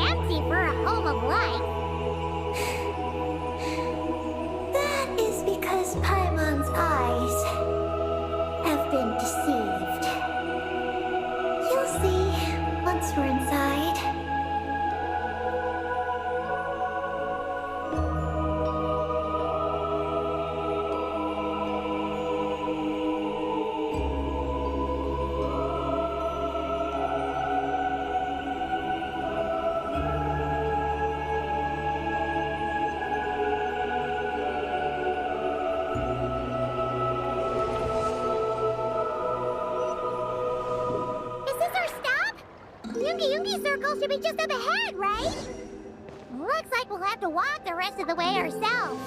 empty for a home of life. That is because Paimon's eyes have been deceived. You'll see once we're inside. Circle should be just up ahead, right? Looks like we'll have to walk the rest of the way ourselves.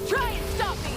Try and stop me!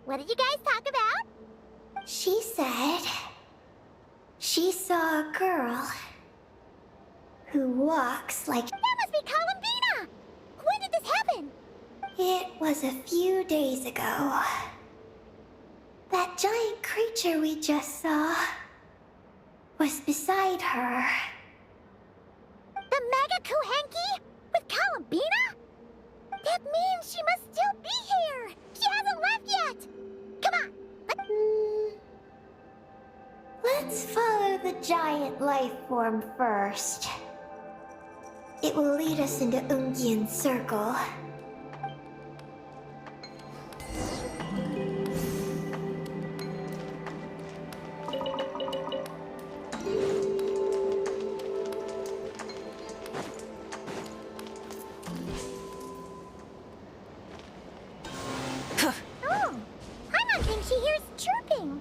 What did you guys talk about? She said she saw a girl who walks like... That must be Columbina! When did this happen? It was a few days ago. That giant creature we just saw was beside her. The Mega Kuhenki? With Columbina? That means she must still be here! She hasn't left yet! Come on! Let's follow the giant life form first. It will lead us into Ungyen's circle. She hears chirping.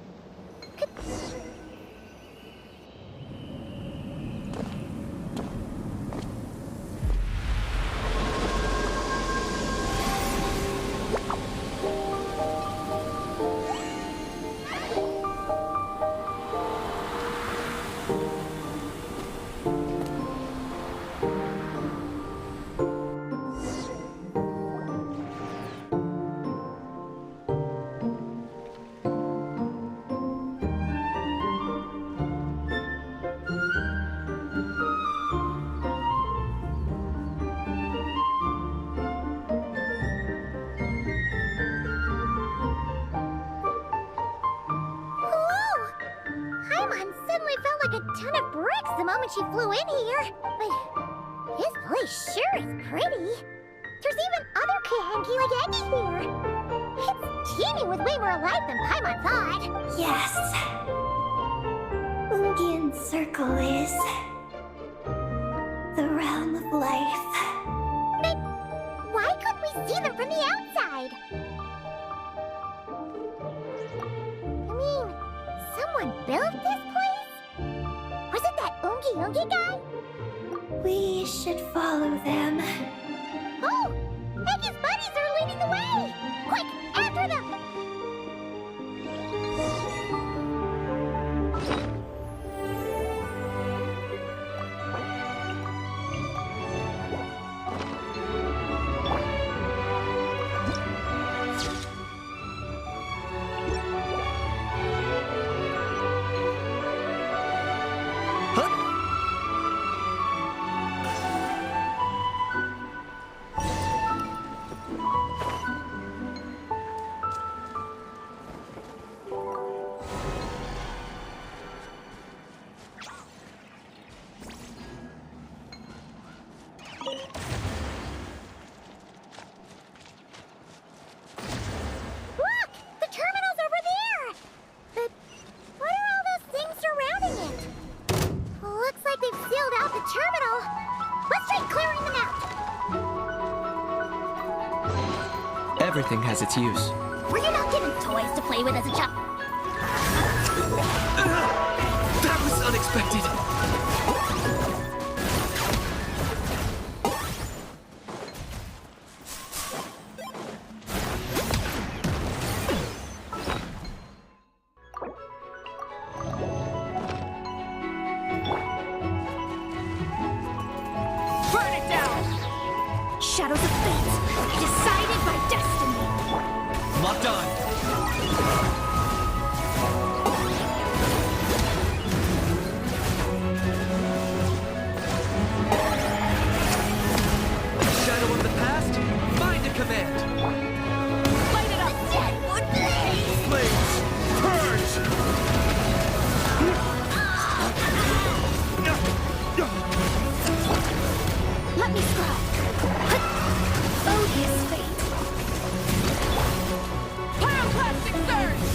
The moment she flew in here, but this place sure is pretty. There's even other Kuhenki like Eggy here. It's teeming with way more life than Paimon thought. Yes. Ungyen's circle is the realm of life. But why couldn't we see them from the outside? I mean, someone built this place? Was it that Ungi guy? We should follow them. Oh! Eggy's buddies are leading the way! Quick, after them! all. Let's try clearing them out. Everything has its use. Were you not given toys to play with as a child? That was unexpected. Burn it down! Shadows of fate, decided by destiny. Locked on. Shadow of the past, find a command. Light it up! Dead would blaze! Flames, purge! Let me scry. Odious fate. Pyroclastic surge!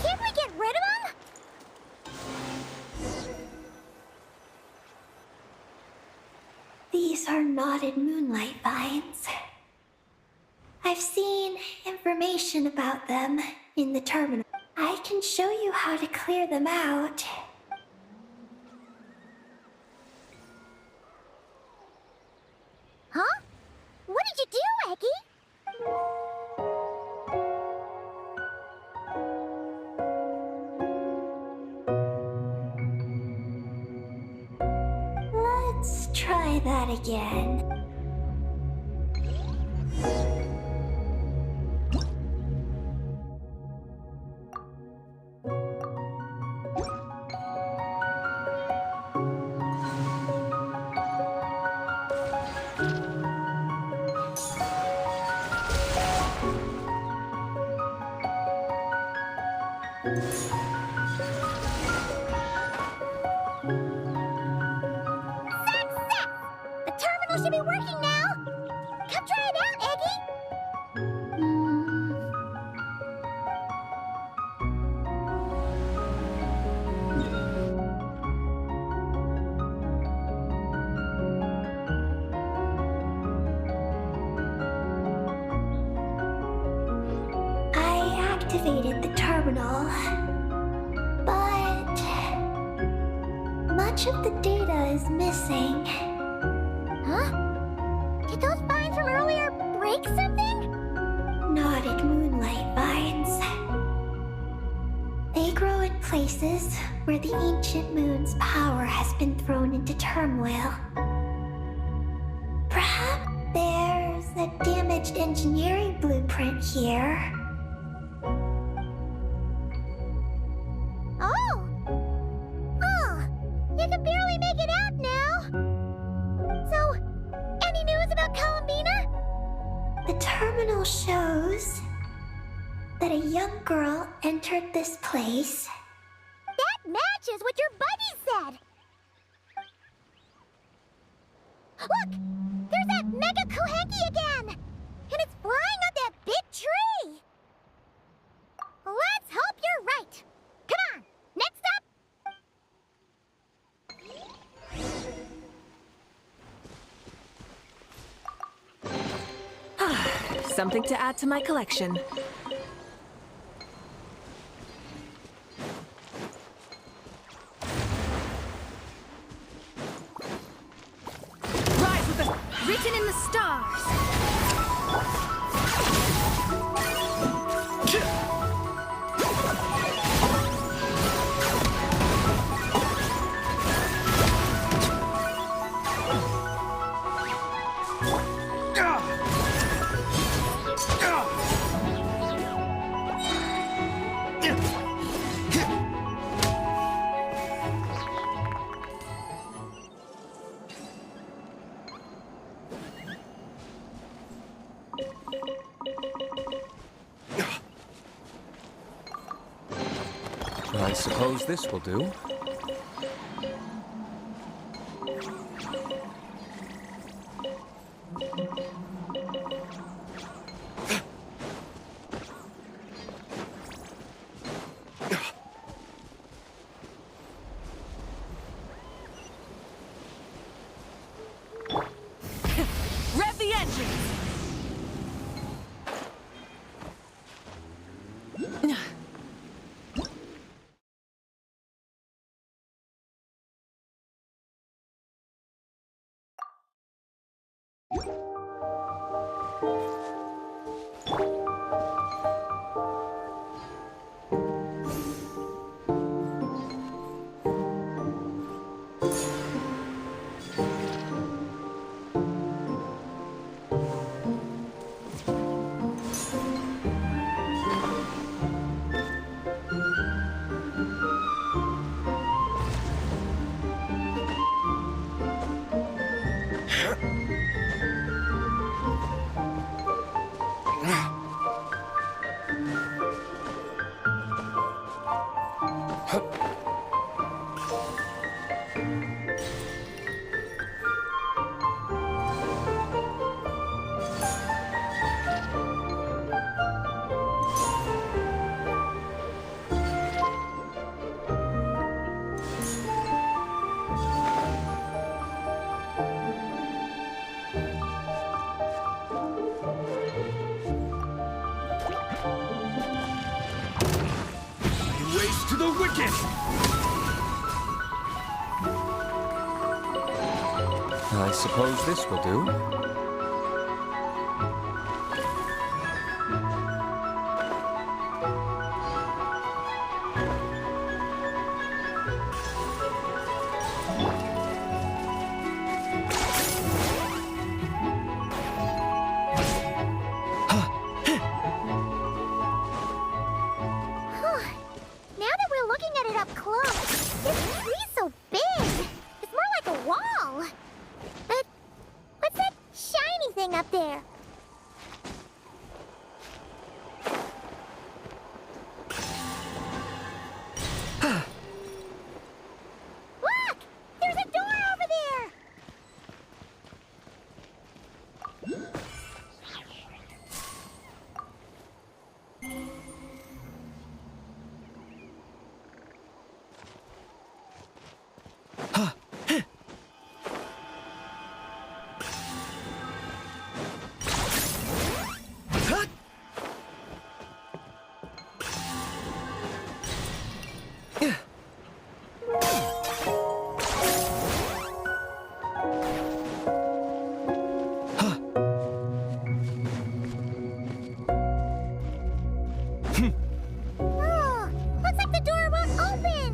Can't we get rid of them? These are knotted moonlight vines. I've seen information about them in the terminal. I can show you how to clear them out. Huh? What did you do, Eggy? Let's try that again. Success! The terminal should be working now. Come try it out, Eggy. I activated the terminal, but much of the data is missing. Huh? Did those vines from earlier break something? Knotted moonlight vines. They grow in places where the ancient moon's power has been thrown into turmoil. Perhaps there's a damaged engineering blueprint here. Oh! Oh! You can barely make it out now! So, any news about Columbina? The terminal shows that a young girl entered this place. That matches what your buddy said! Look! There's that Mega Kohenki again! And it's flying up that big tree! Let's hope you're right! Come on! Next up! Something to add to my collection. Rise with the written in the stars. I suppose this will do. Rev the engines! Ways to the wicked! I suppose this will do. Now that we're looking at it up close, this tree's so big. It's more like a wall. But what's that shiny thing up there? Look! There's a door over there! Oh, looks like the door won't open.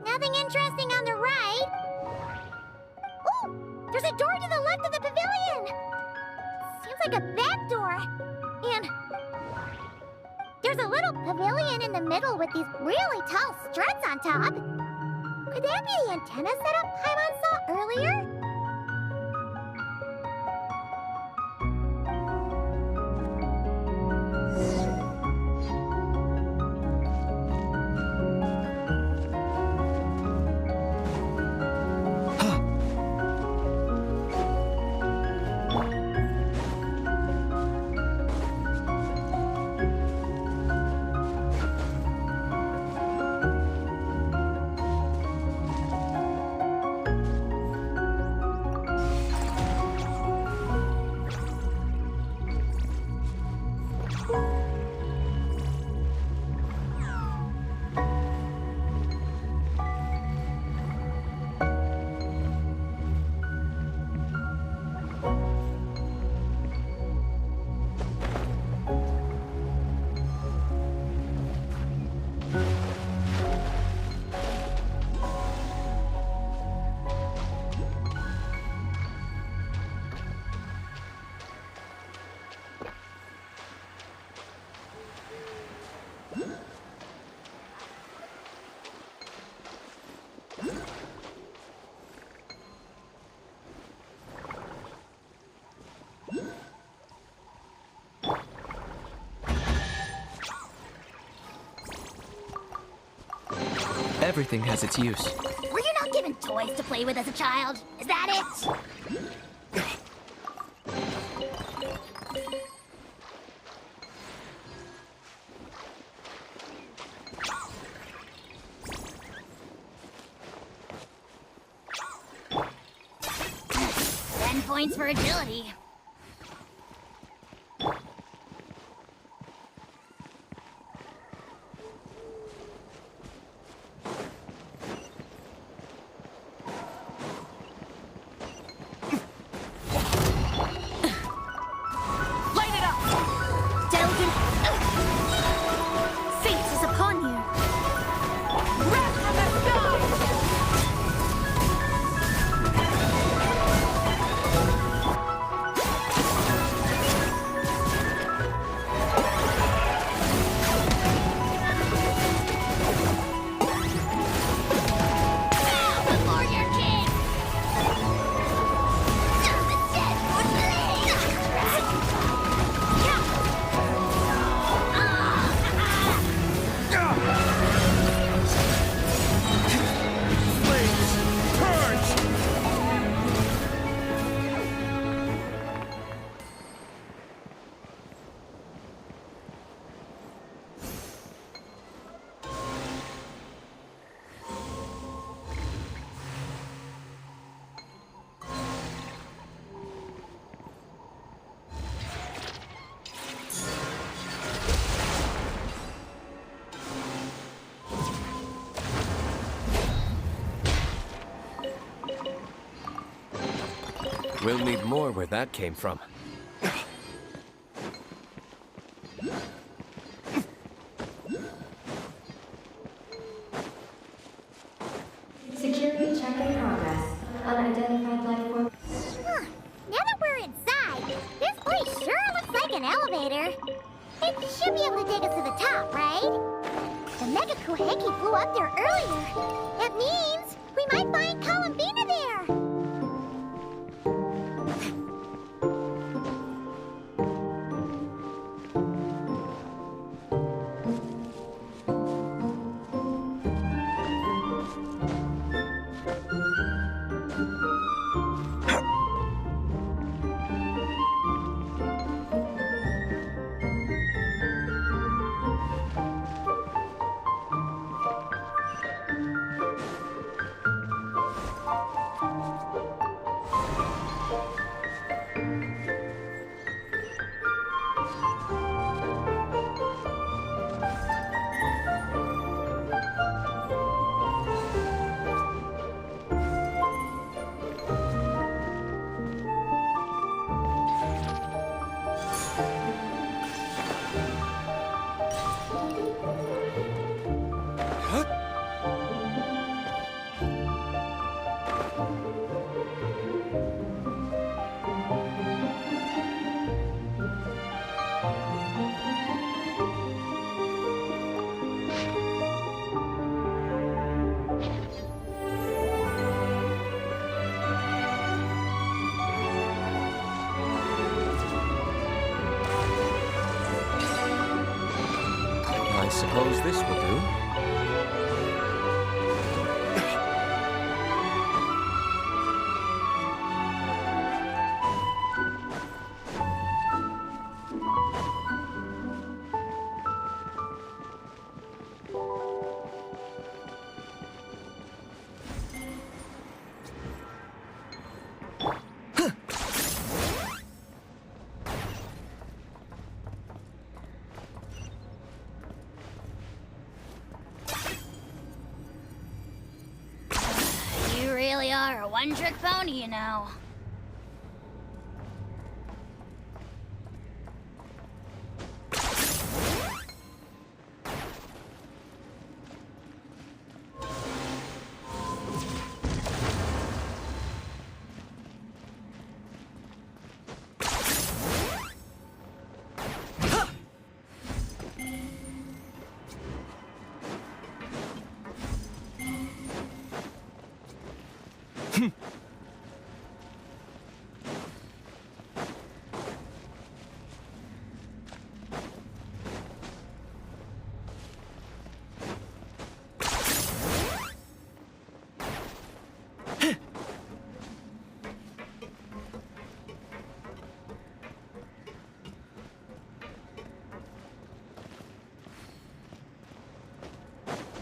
Nothing interesting on the right. Oh, there's a door to the left of the pavilion. Seems like a back door. And there's a little pavilion in the middle with these really tall struts on top. Could that be the antenna setup Paimon saw earlier? Everything has its use. Were you not given toys to play with as a child? Is that it? 10 points for agility. Light it up! Delicate fate is upon you. Wrath from the sky! Before your king! The dead would Flames! Purge! We'll need more where that came from. Security check in progress. Unidentified life form. Huh. Now that we're inside, this place sure looks like an elevator. It should be able to take us to the top, right? The Mega Kuhenki flew up there earlier. That means we might find Columbina there. I suppose this will do. You really are a one-trick pony, you know.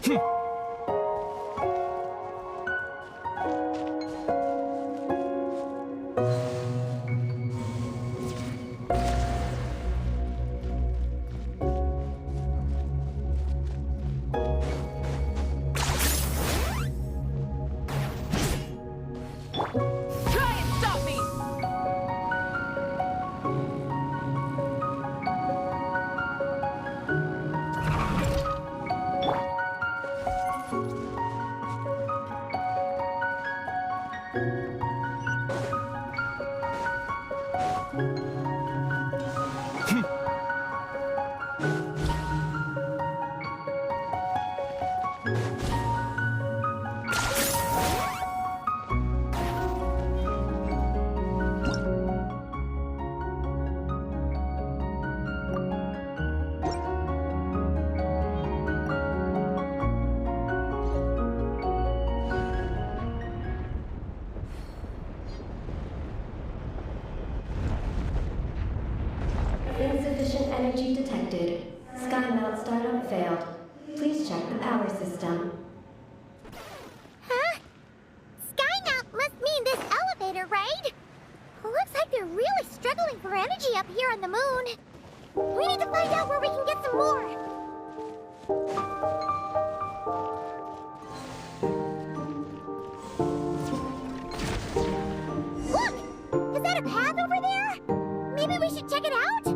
Try and stop me! Insufficient energy detected. Sky mount startup failed. Please check the power system. Huh? Skynaut must mean this elevator, right? Looks like they're really struggling for energy up here on the moon. We need to find out where we can get some more. Look! Is that a path over there? Maybe we should check it out?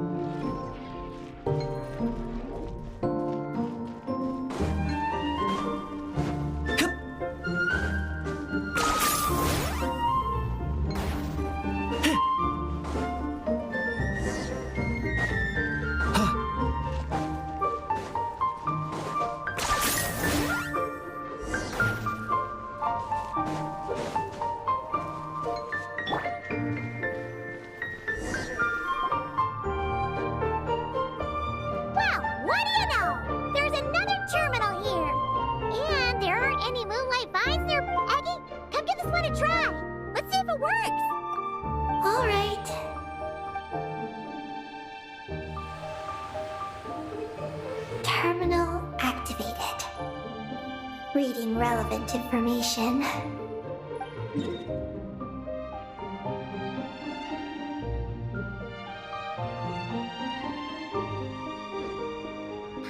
Well, what do you know? There's another terminal here. And there aren't any moonlight vines there. Aggie, come give this one a try. Let's see if it works. All right. Terminal activated. Reading relevant information.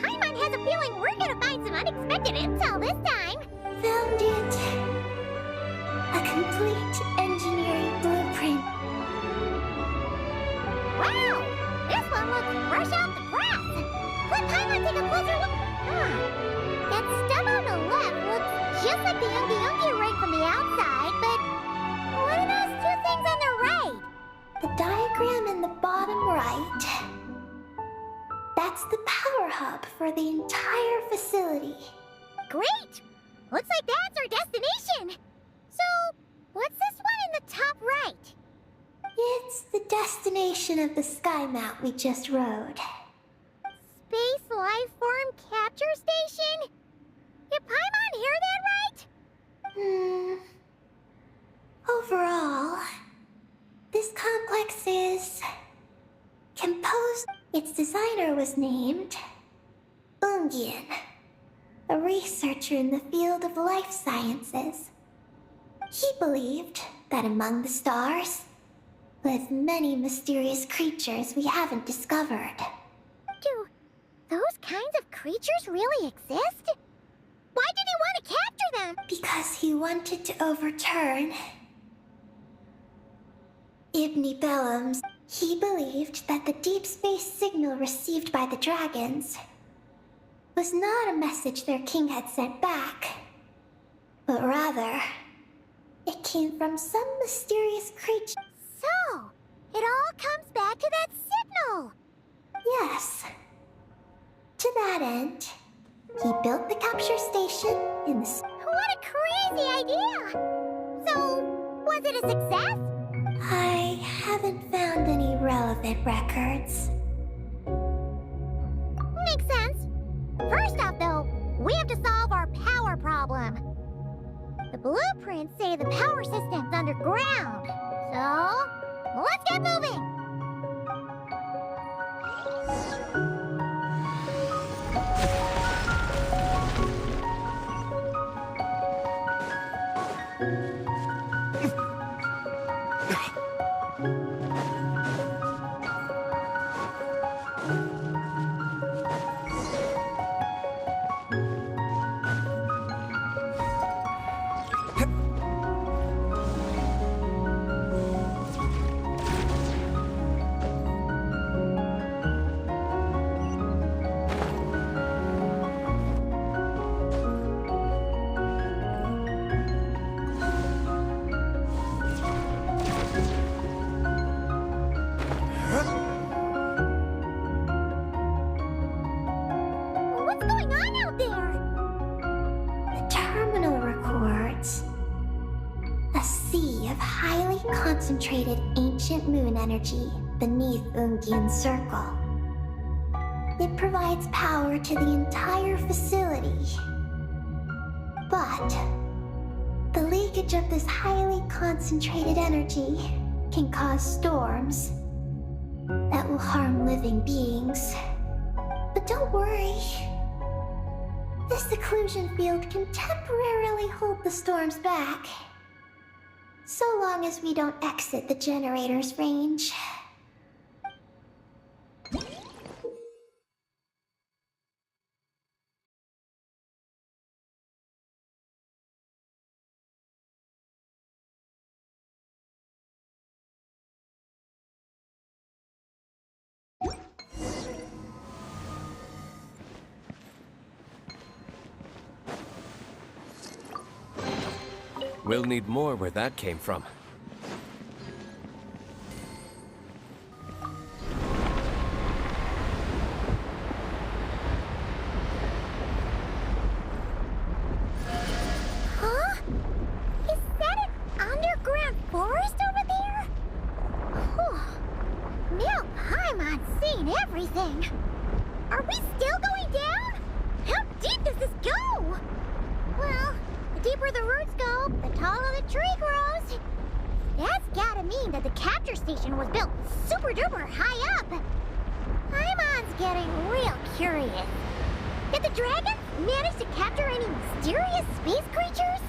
Paimon has a feeling we're gonna find some unexpected intel this time. Found it. A complete engineering blueprint. Wow! This one looks fresh off the press. Let Paimon take a closer look. That stub on the left looks just like the Ungi ring from the outside, but what are those two things on the right? The diagram in the bottom right. That's the power hub for the entire facility. Great! Looks like that's our destination. So, what's this one in the top right? It's the destination of the sky mount we just rode. Space Life Form Capture Station? Did Paimon hear that right? Overall, this complex is composed. Its designer was named Ungian, a researcher in the field of life sciences. He believed that among the stars live many mysterious creatures we haven't discovered. Do those kinds of creatures really exist? Why did he want to capture them? Because he wanted to overturn Ibn Bellum's. He believed that the deep space signal received by the dragons was not a message their king had sent back, but rather, it came from some mysterious creature. So, it all comes back to that signal. Yes. To that end, he built the capture station in the... What a crazy idea! So, was it a success? I haven't found any relevant records. Makes sense. First off, though, we have to solve our power problem. The blueprints say the power system's underground. So, let's get moving! What's going on out there? The terminal records a sea of highly concentrated ancient moon energy beneath Ungian's circle. It provides power to the entire facility. But the leakage of this highly concentrated energy can cause storms that will harm living beings. But don't worry. This seclusion field can temporarily hold the storms back. So long as we don't exit the generator's range. We'll need more where that came from. Huh? Is that an underground forest over there? Whew. Now Paimon's seen everything. Are we still going down? How deep does this go? Well, the deeper the roots go, the taller the tree grows. That's gotta mean that the capture station was built super duper high up. Paimon's getting real curious. Did the dragons manage to capture any mysterious space creatures?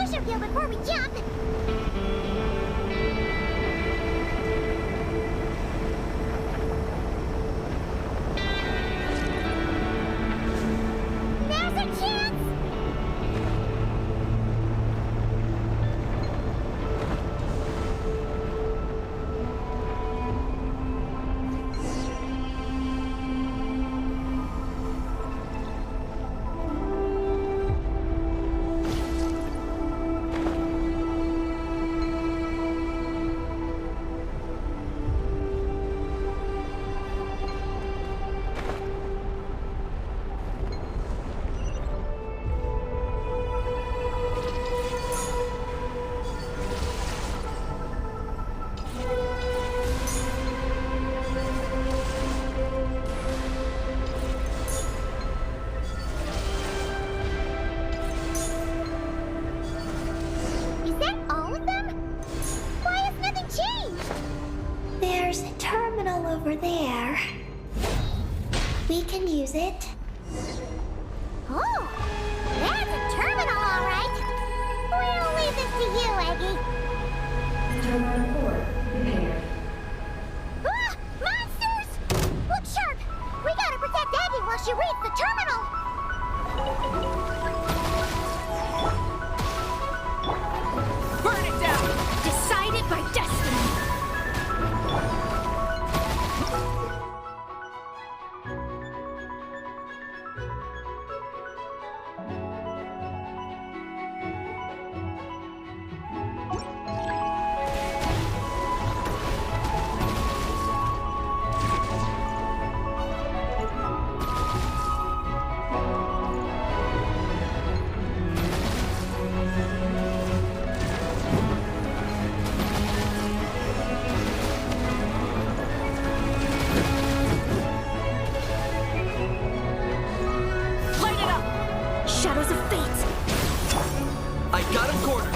push a few before we jump. There's a chance! Is that all of them? Why has nothing changed? There's a terminal over there. We can use it. Oh, that's a terminal, all right. We'll leave this to you, Eggy. Terminal 4 prepared. Ah! Monsters! Look sharp! We gotta protect Eggy while she reads the terminal! Burn it down! Decided by destiny! Light it up! Shadows of fate! I got him cornered.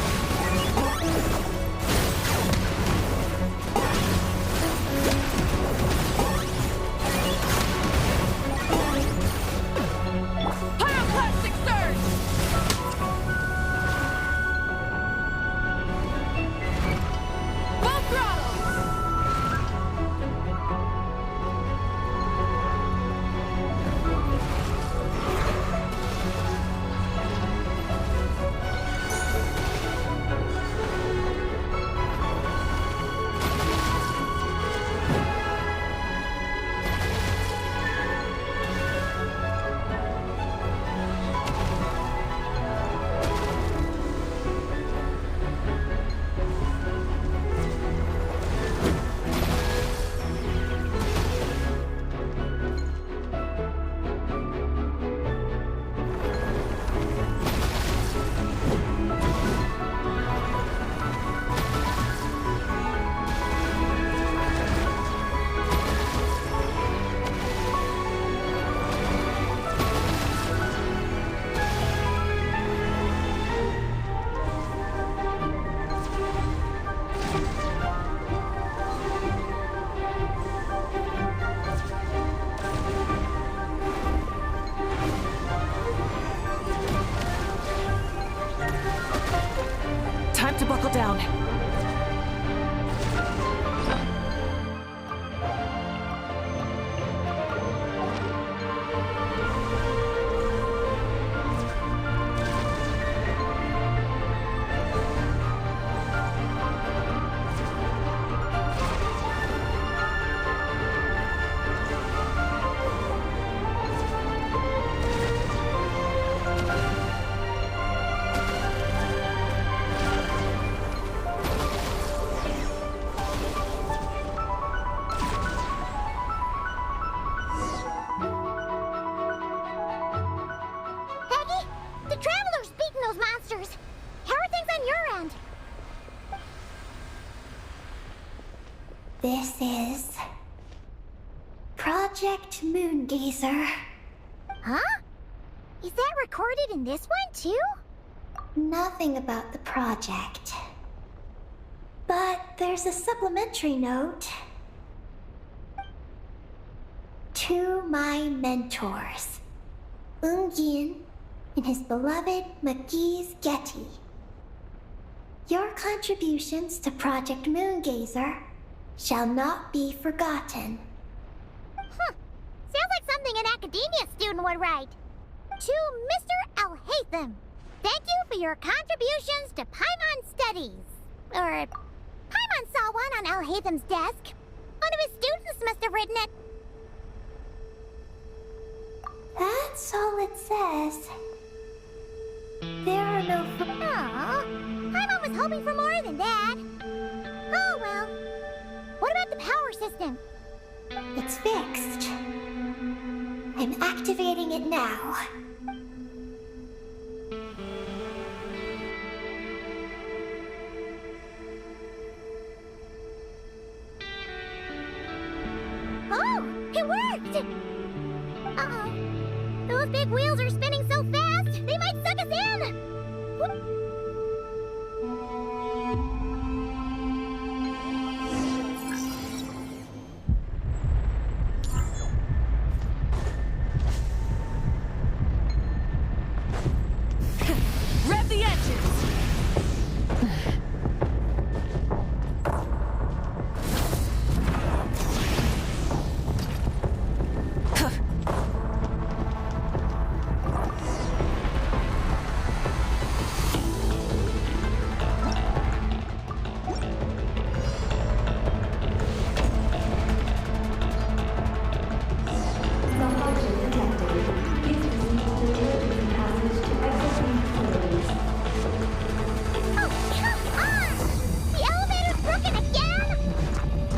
Pyroclastic surge! Full throttle! Time to buckle down. Eggy, the Traveler's beaten those monsters. How are things on your end? This is Project Moongazer. Huh? Is that recorded in this one, too? Nothing about the project. But there's a supplementary note. To my mentors, Yin and his beloved McGee's Getty. Your contributions to Project Moongazer shall not be forgotten. Sounds like something an academia student would write. To Mr. Alhaitham, thank you for your contributions to Paimon Studies. Or, Paimon saw one on Alhaitham's desk. One of his students must have written it. That's all it says. There are no... Aw, Paimon was hoping for more than that. Oh well. What about the power system? It's fixed. I'm activating it now. Oh, it worked! Uh-oh. Those big wheels are spinning so fast, they might suck us in! Whoop. Rev the engines! Malfunction detected. Please proceed to the emergency passage to exit the facilities. Oh, come on! The elevator's broken again?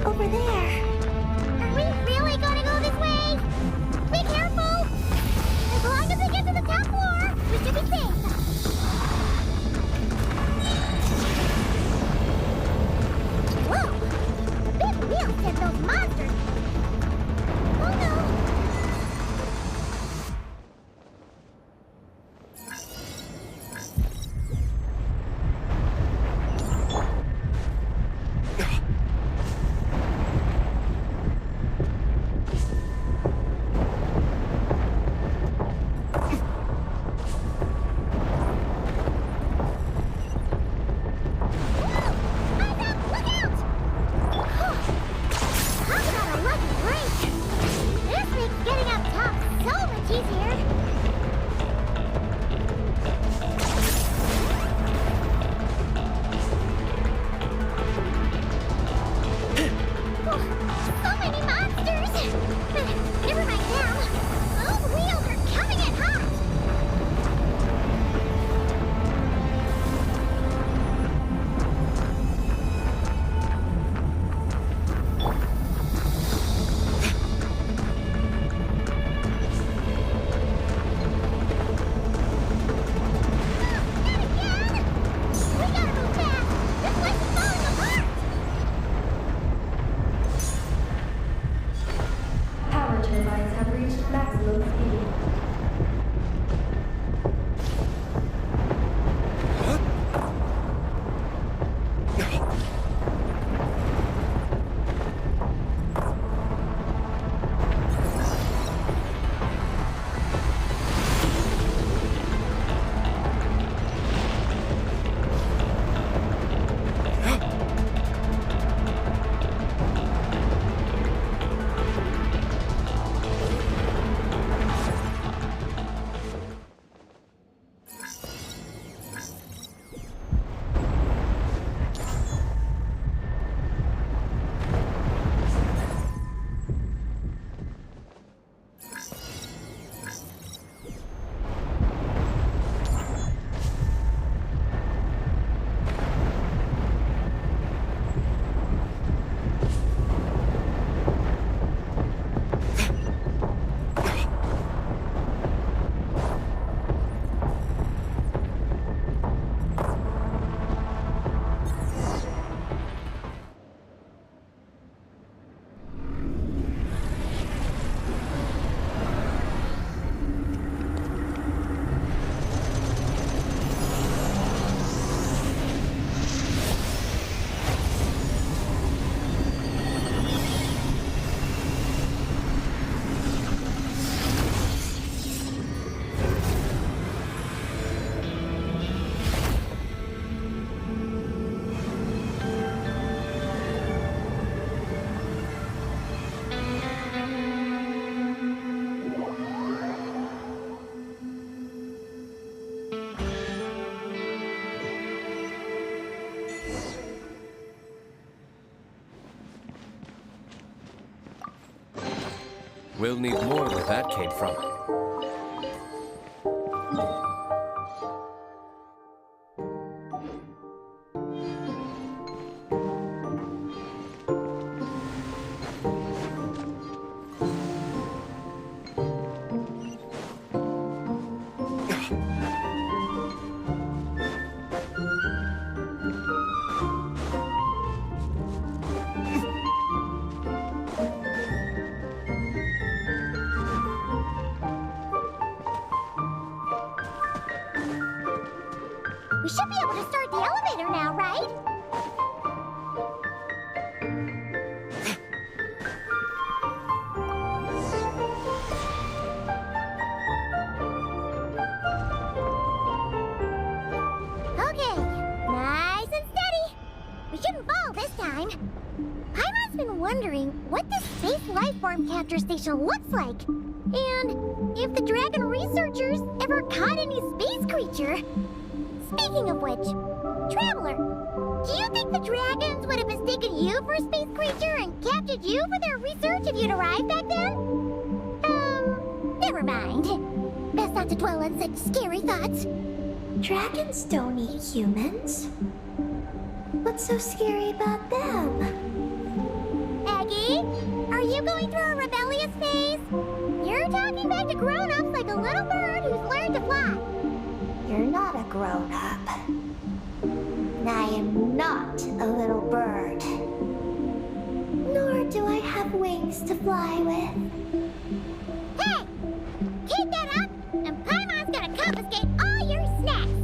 Over there. Are we really gonna go this way? Be careful! As long as we get to the top floor, we should be safe. Whoa! The big wheel sent those monsters. Oh no! We'll need more where that came from. We should be able to start the elevator now, right? Okay, nice and steady. We shouldn't fall this time. Paimon's been wondering what this space life form capture station looks like. And if the dragon researchers ever caught any space creature. Speaking of which, Traveler, do you think the dragons would have mistaken you for a space creature and captured you for their research if you'd arrived back then? Never mind. Best not to dwell on such scary thoughts. Dragons don't eat humans. What's so scary about them? Aggie, are you going through a rebellious phase? You're talking back to grown-ups like a little bird who's learned to fly. You're not a grown-up. And I am not a little bird. Nor do I have wings to fly with. Hey! Keep that up, and Paimon's gonna confiscate all your snacks!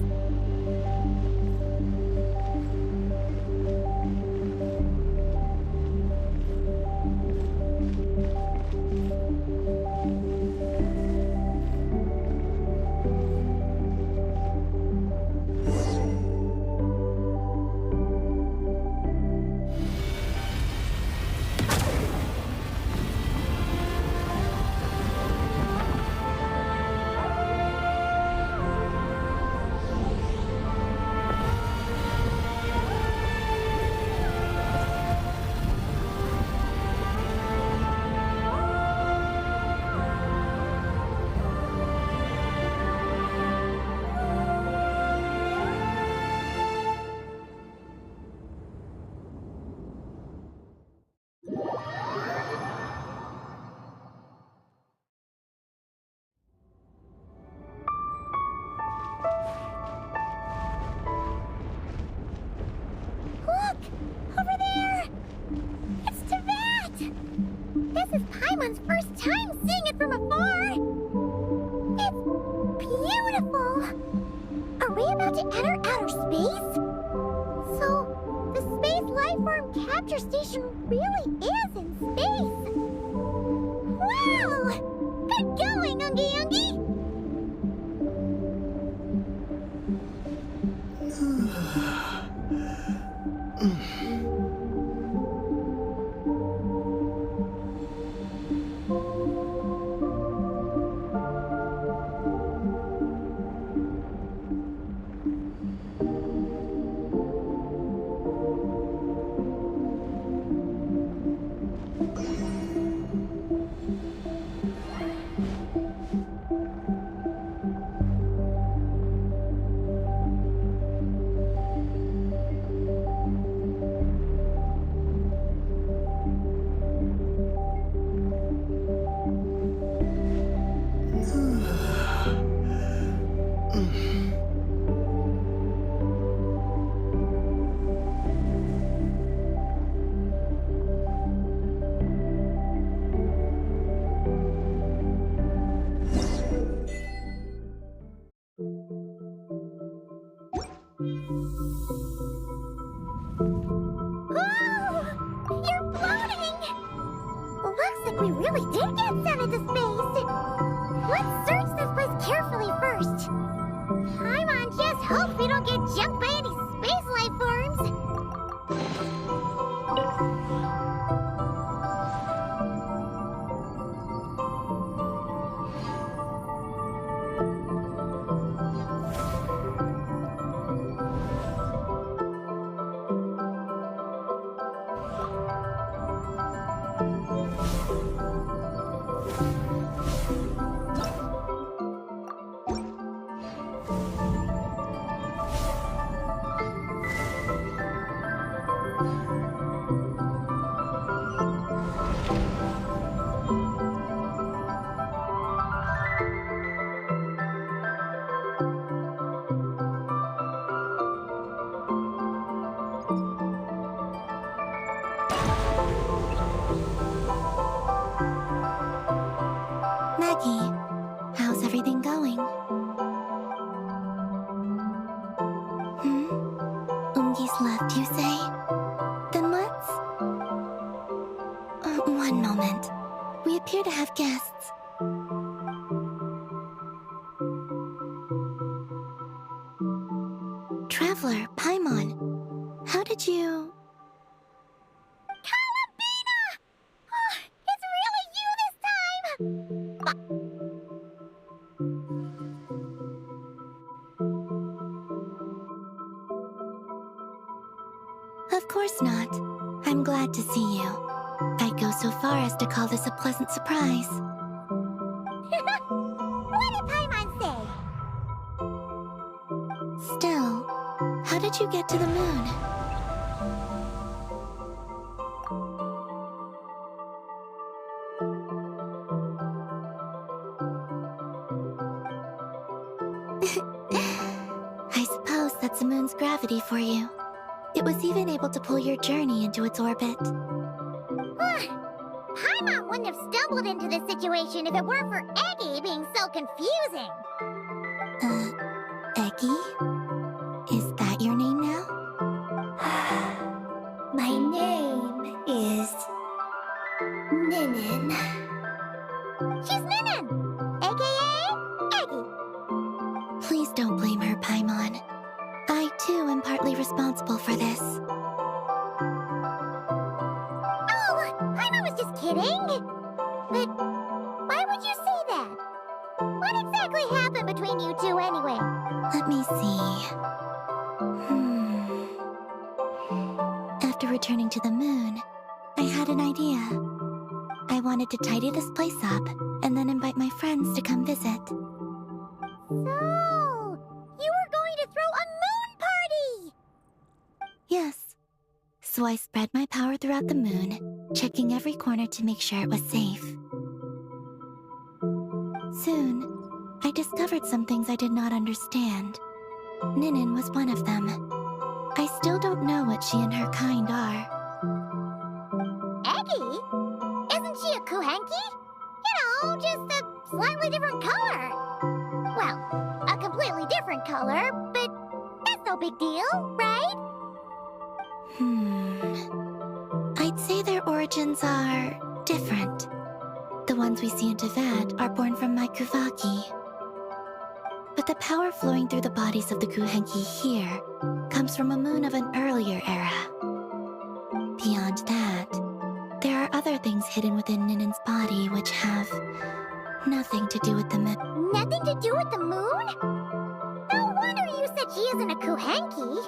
Look! Over there! It's Teyvat! This is Paimon's first time seeing it from afar! It's beautiful! Are we about to enter outer space? So, the space lifeform capture station really is in space! Wow! Good going, Ungi Ungi! You're floating! Looks like we really did get sent into space! Let's search this place carefully first. Paimon just hopes we don't get jumped by any space life forms! everything going? Ungi's left, you say? Then let's... one moment. We appear to have guests. Traveler, Paimon, how did you... Kalabina! Oh, it's really you this time! Of course not. I'm glad to see you. I'd go so far as to call this a pleasant surprise. What did Paimon say? Still, how did you get to the moon? I suppose that's the moon's gravity for you. It was even able to pull your journey into its orbit. Paimon wouldn't have stumbled into this situation if it weren't for Eggy being so confusing. Eggy? Is that your name now? My name is Ninin. She's Ninin, aka Eggy. Please don't blame her, Paimon. I, too, am partly responsible for this. Oh, Paimon was just kidding. But why would you say that? What exactly happened between you two anyway? Let me see. After returning to the moon, I had an idea. I wanted to tidy this place up and then invite my friends to come visit. So, you were going to throw a moon party! Yes. So I spread my power throughout the moon, checking every corner to make sure it was safe. Soon, I discovered some things I did not understand. Ninin was one of them. I still don't know what she and her kind are. Eggy? Isn't she a Kuhenki? You know, just a slightly different color. Well, a completely different color, but that's no big deal, right? I'd say their origins are different. The ones we see in Tevat are born from my Kuvaki. But the power flowing through the bodies of the Kuhenki here comes from a moon of an earlier era. Beyond that, there are other things hidden within Ninin's body which have nothing to do with the moon. Nothing to do with the moon? No wonder you said she isn't a Kuhenki.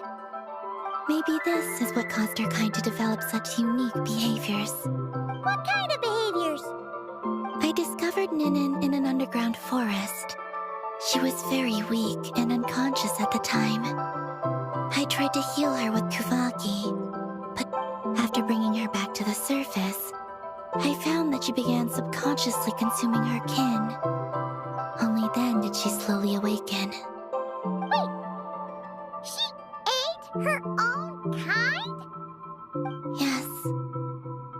Maybe this is what caused her kind to develop such unique behaviors. What kind of behaviors? I discovered Ninin in an underground forest. She was very weak and unconscious at the time. I tried to heal her with Kuvaki, but after bringing her back to the surface, I found that she began subconsciously consuming her kin. Only then did she slowly awaken. Wait, she ate her own kind? Yes.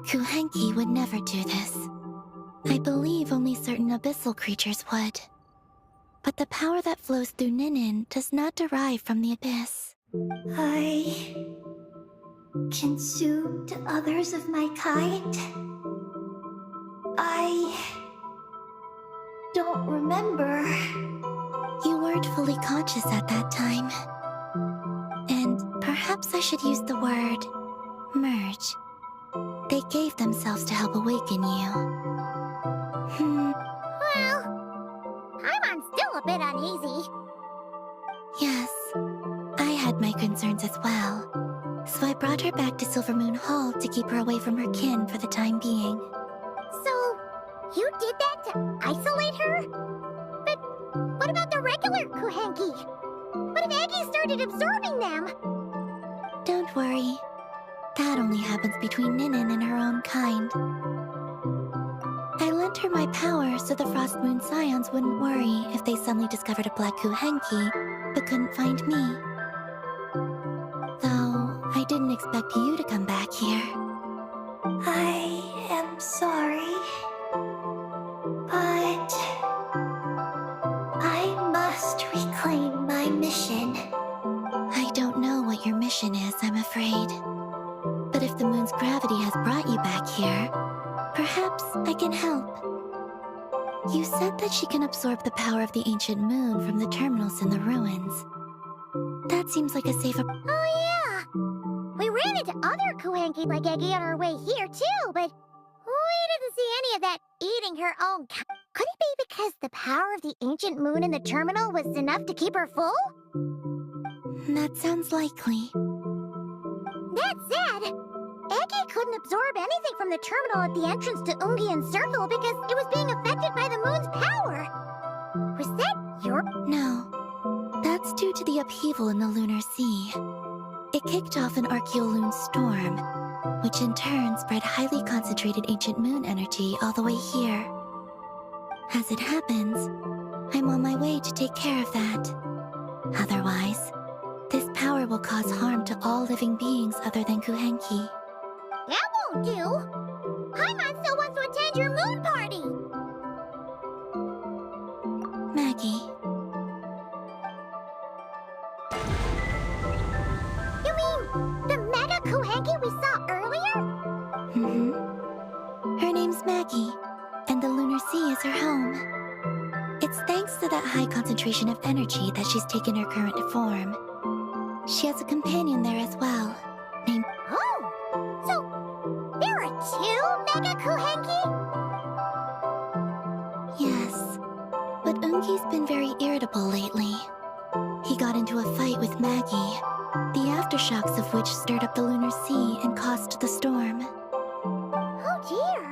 Kuhenki would never do this. I believe only certain abyssal creatures would. But the power that flows through Ninin does not derive from the abyss. I consumed others of my kind. I don't remember. You weren't fully conscious at that time. And perhaps I should use the word merge. They gave themselves to help awaken you. Well, Paimon's still a bit uneasy. Yes, I had my concerns as well. So I brought her back to Silvermoon Hall to keep her away from her kin for the time being. So, you did that to isolate her? But what about the regular Kuhenki? What if Eggy started absorbing them? Don't worry. That only happens between Ninin and her own kind. I lent her my power so the Frost Moon Scions wouldn't worry if they suddenly discovered a Black Kuhenki, but couldn't find me. Though, I didn't expect you to come back here. I am sorry. But that she can absorb the power of the ancient moon from the terminals in the ruins. That seems like a safe Oh yeah! We ran into other Kuhenki like Eggy on our way here too, but we didn't see any of that eating her own Could it be because the power of the ancient moon in the terminal was enough to keep her full? That sounds likely. That said, Eggy couldn't absorb anything from the terminal at the entrance to Ungian's circle because it was being affected by the moon's power. Was that your... No. That's due to the upheaval in the lunar sea. It kicked off an Archeoloon storm, which in turn spread highly concentrated ancient moon energy all the way here. As it happens, I'm on my way to take care of that. Otherwise, this power will cause harm to all living beings other than Kuhenki. That won't do! Paimon still wants to attend your moon party! Maggie. You mean the Mega Kuhenki we saw earlier? Her name's Maggie, and the lunar sea is her home. It's thanks to that high concentration of energy that she's taken her current form. She has a companion there as well, named... Oh! So, there are two Mega Kuhenki? Yes, but Ungi's been very irritable lately. He got into a fight with Maggie, the aftershocks of which stirred up the lunar sea and caused the storm. Oh dear!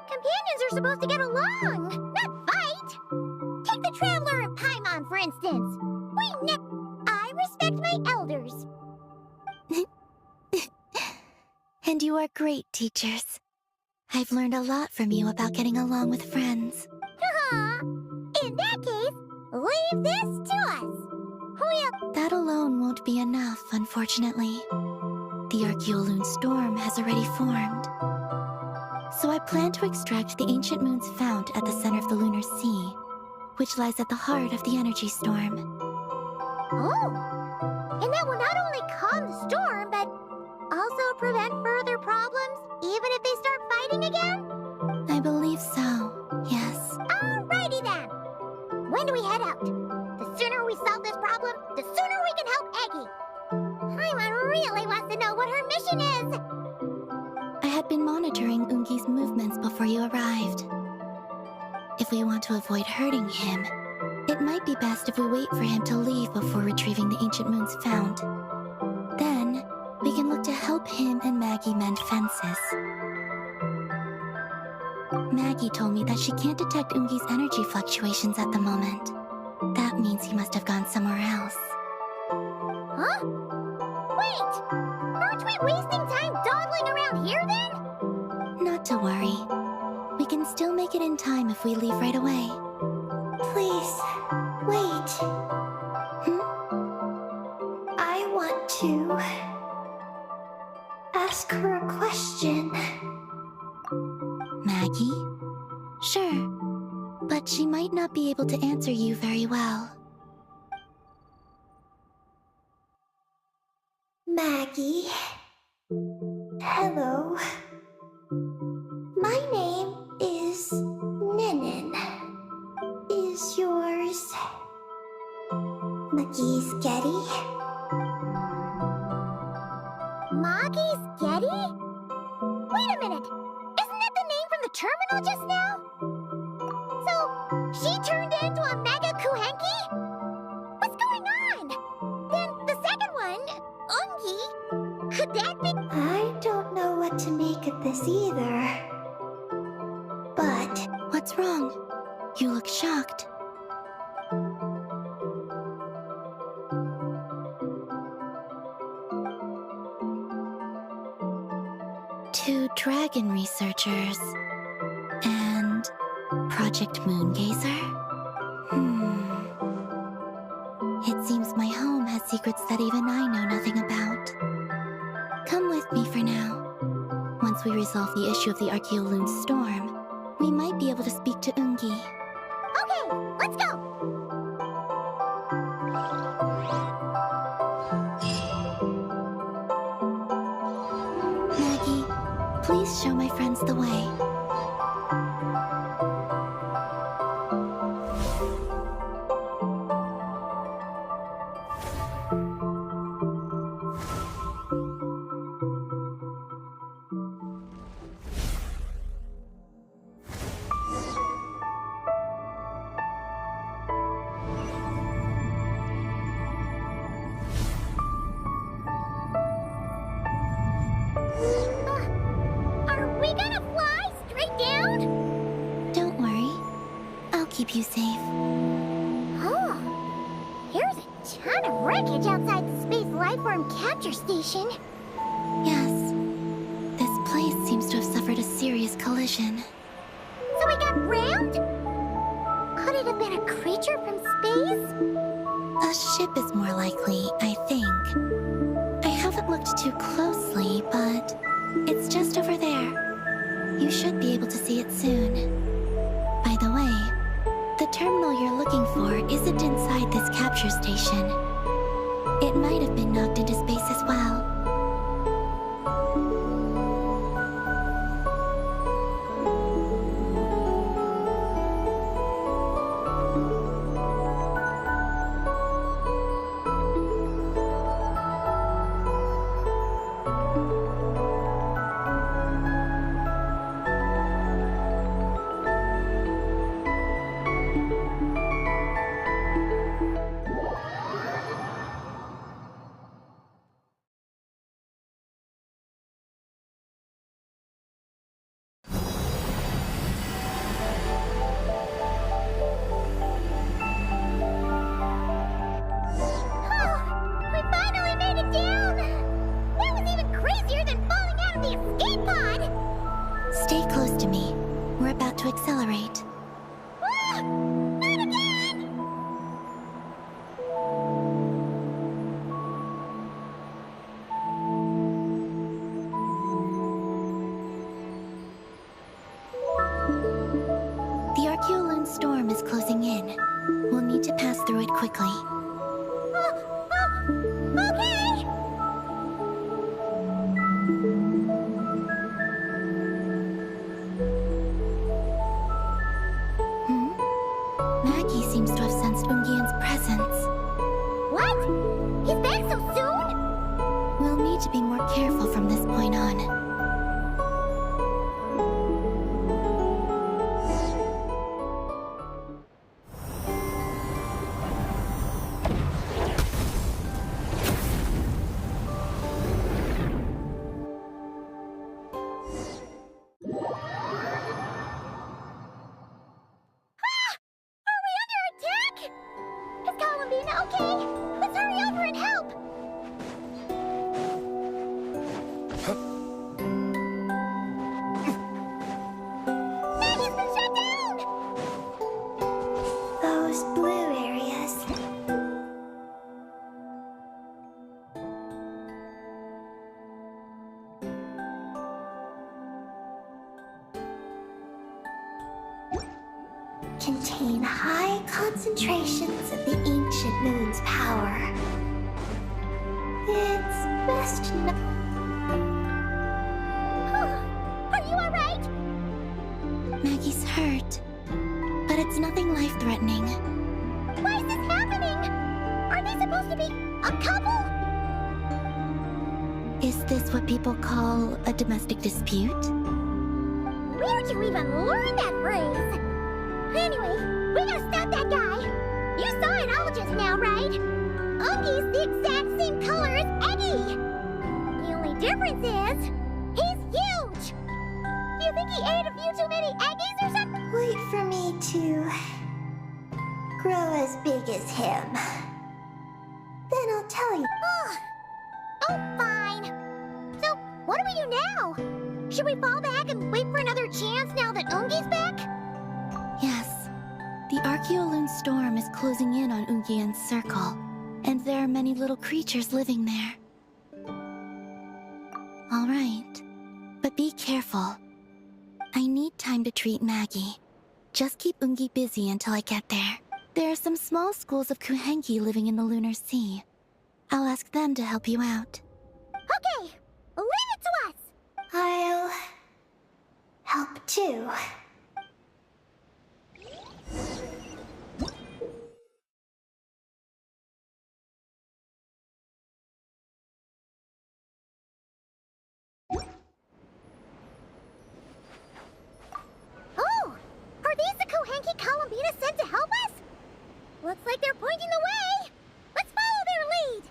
Companions are supposed to get along, not fight! Take the Traveler and Paimon, for instance. I respect my elders. And you are great teachers. I've learned a lot from you about getting along with friends. In that case, leave this to us. That alone won't be enough, unfortunately. The Archeoloon storm has already formed. So I plan to extract the ancient moon's fount at the center of the lunar sea, which lies at the heart of the energy storm. Oh! And that will not only calm the storm, but also prevent further problems, even if they start fighting again? I believe so, yes. Alrighty then! When do we head out? The sooner we solve this problem, the sooner we can help Eggy. Paimon really wants to know what her mission is! I had been monitoring Ungi's movements before you arrived. If we want to avoid hurting him, it might be best if we wait for him to leave before retrieving the ancient moon's fount. Then, we can look to help him and Maggie mend fences. Maggie told me that she can't detect Ungi's energy fluctuations at the moment. That means he must have gone somewhere else. Huh? Wait! Aren't we wasting time dawdling around here then? Not to worry. We can still make it in time if we leave right away. Please, wait. I want to ask her a question. Maggie? Sure, but she might not be able to answer you very well. Maggie. Hello. My name is Nenin. Is yours Maggie's Getty? Maggie's Getty? Wait a minute! Isn't that the name from the terminal just now? So, she turned into a Mega Kuhenki? What's going on? Then the second one, Ungi, could that be... I don't know what to make of this either. But What's wrong? You look shocked. Two dragon researchers and Project Moongazer? It seems my home has secrets that even I know nothing about. Come with me for now. Once we resolve the issue of the Archeoloon storm, we might be able to speak to Ungi. Okay, let's go! Maggie, please show my friends the way. keep you safe. Oh, here's a ton of wreckage outside the Space Lifeform Capture Station. Yes. This place seems to have suffered a serious collision. So we got rammed? Could it have been a creature from space? A ship is more likely, I think. I haven't looked too closely, but it's just over there. You should be able to see it soon. By the way, the terminal you're looking for isn't inside this capture station. It might have been knocked into space as well. We finally made it down! That was even crazier than falling out of the escape pod! Stay close to me. We're about to accelerate. Ah! Not again! The Archeoloon storm is closing in. We'll need to pass through it quickly. Okay! Maggie seems to have sensed Ungian's presence. What? He's back so soon? We'll need to be more careful from this point on. Are we under attack? Is Columbina okay? Let's hurry over and help! Maggie's been shut down! Those blue areas. Contain high concentrations of the ancient moon's power. It's best not. Are you alright? Maggie's hurt, but it's nothing life-threatening. Why is this happening? Are they supposed to be a couple? Is this what people call a domestic dispute? Where'd you even learn that phrase? Anyway, we gotta stop that guy. You saw it all just now, right? Ungi's the exact same color as Eggy. The only difference is, he's huge. Do you think he ate a few too many Eggies or something? Wait for me to grow as big as him. Then I'll tell you. Oh, fine. So, what do we do now? Should we fall back and wait for another chance now that Ungi's back? Yes. The Archeoloon storm is closing in on Ungian's circle, and there are many little creatures living there. All right. But be careful. I need time to treat Maggie. Just keep Ungi busy until I get there. There are some small schools of Kuhenki living in the Lunar Sea. I'll ask them to help you out. Okay, leave it to us. I'll help too. Oh, are these the Kuhenki Columbina sent to help us? Looks like they're pointing the way. Let's follow their lead.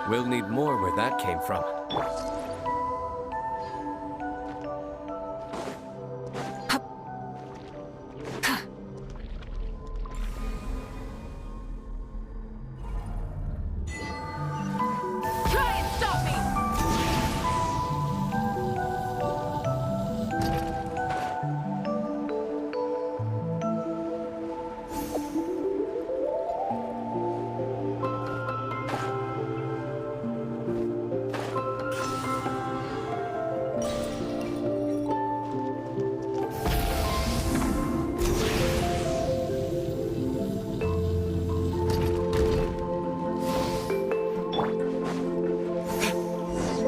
We'll need more where that came from. Try and stop me!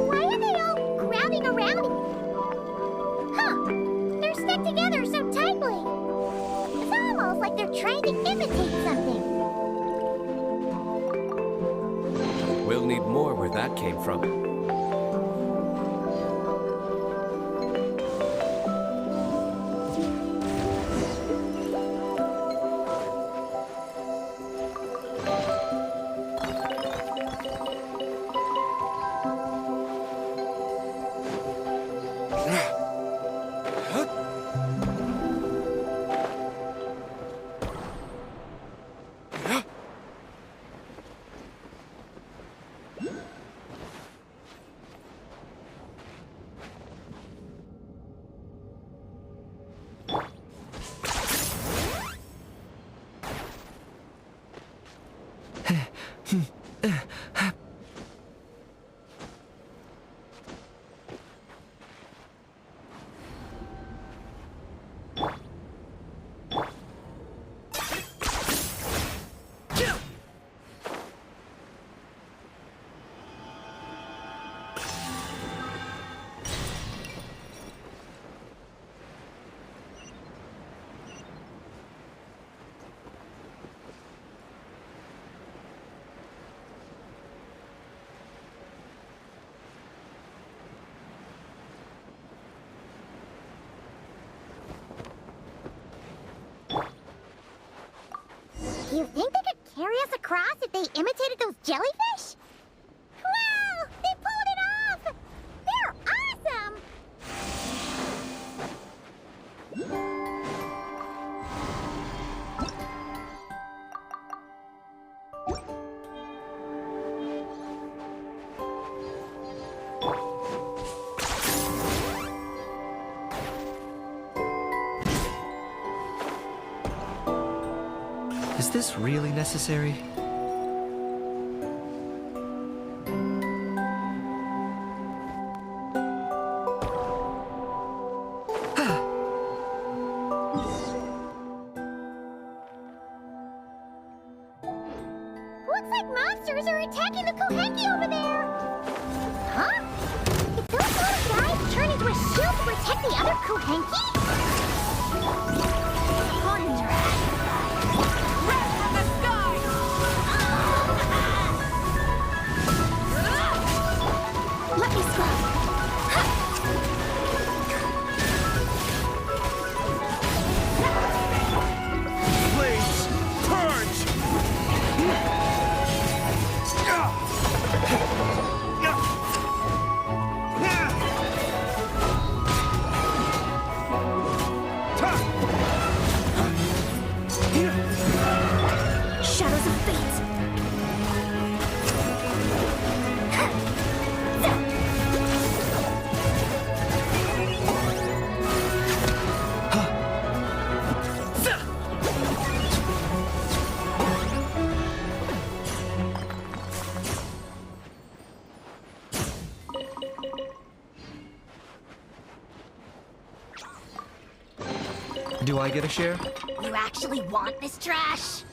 Why are they all grabbing around me? Huh. They're stuck together so tightly. It's almost like they're trying to imitate something. We'll need more where that came from. Do you think they could carry us across if they imitated those jellyfish? Wow! They pulled it off! They're awesome! Is this really necessary? Looks like monsters are attacking the Kohenki over there! Huh? Did those little guys turn into a shield to protect the other Kohenki? Red from the sky! Let me swap. Blades, purge! Shadows of fate. Do I get a share? You actually want this trash?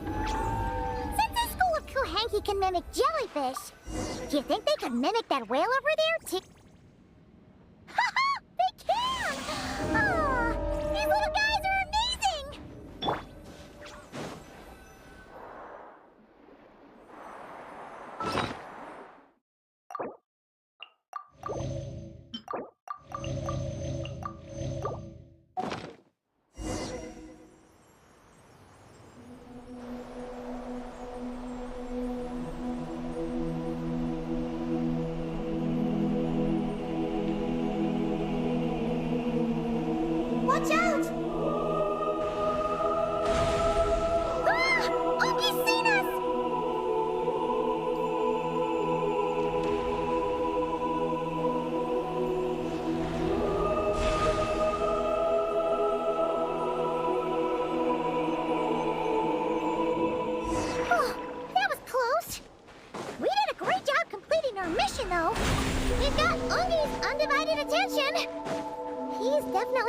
Since this school of Kohenki can mimic jellyfish, do you think they could mimic that whale over there too? Haha! They can! Ah, these little guys are amazing!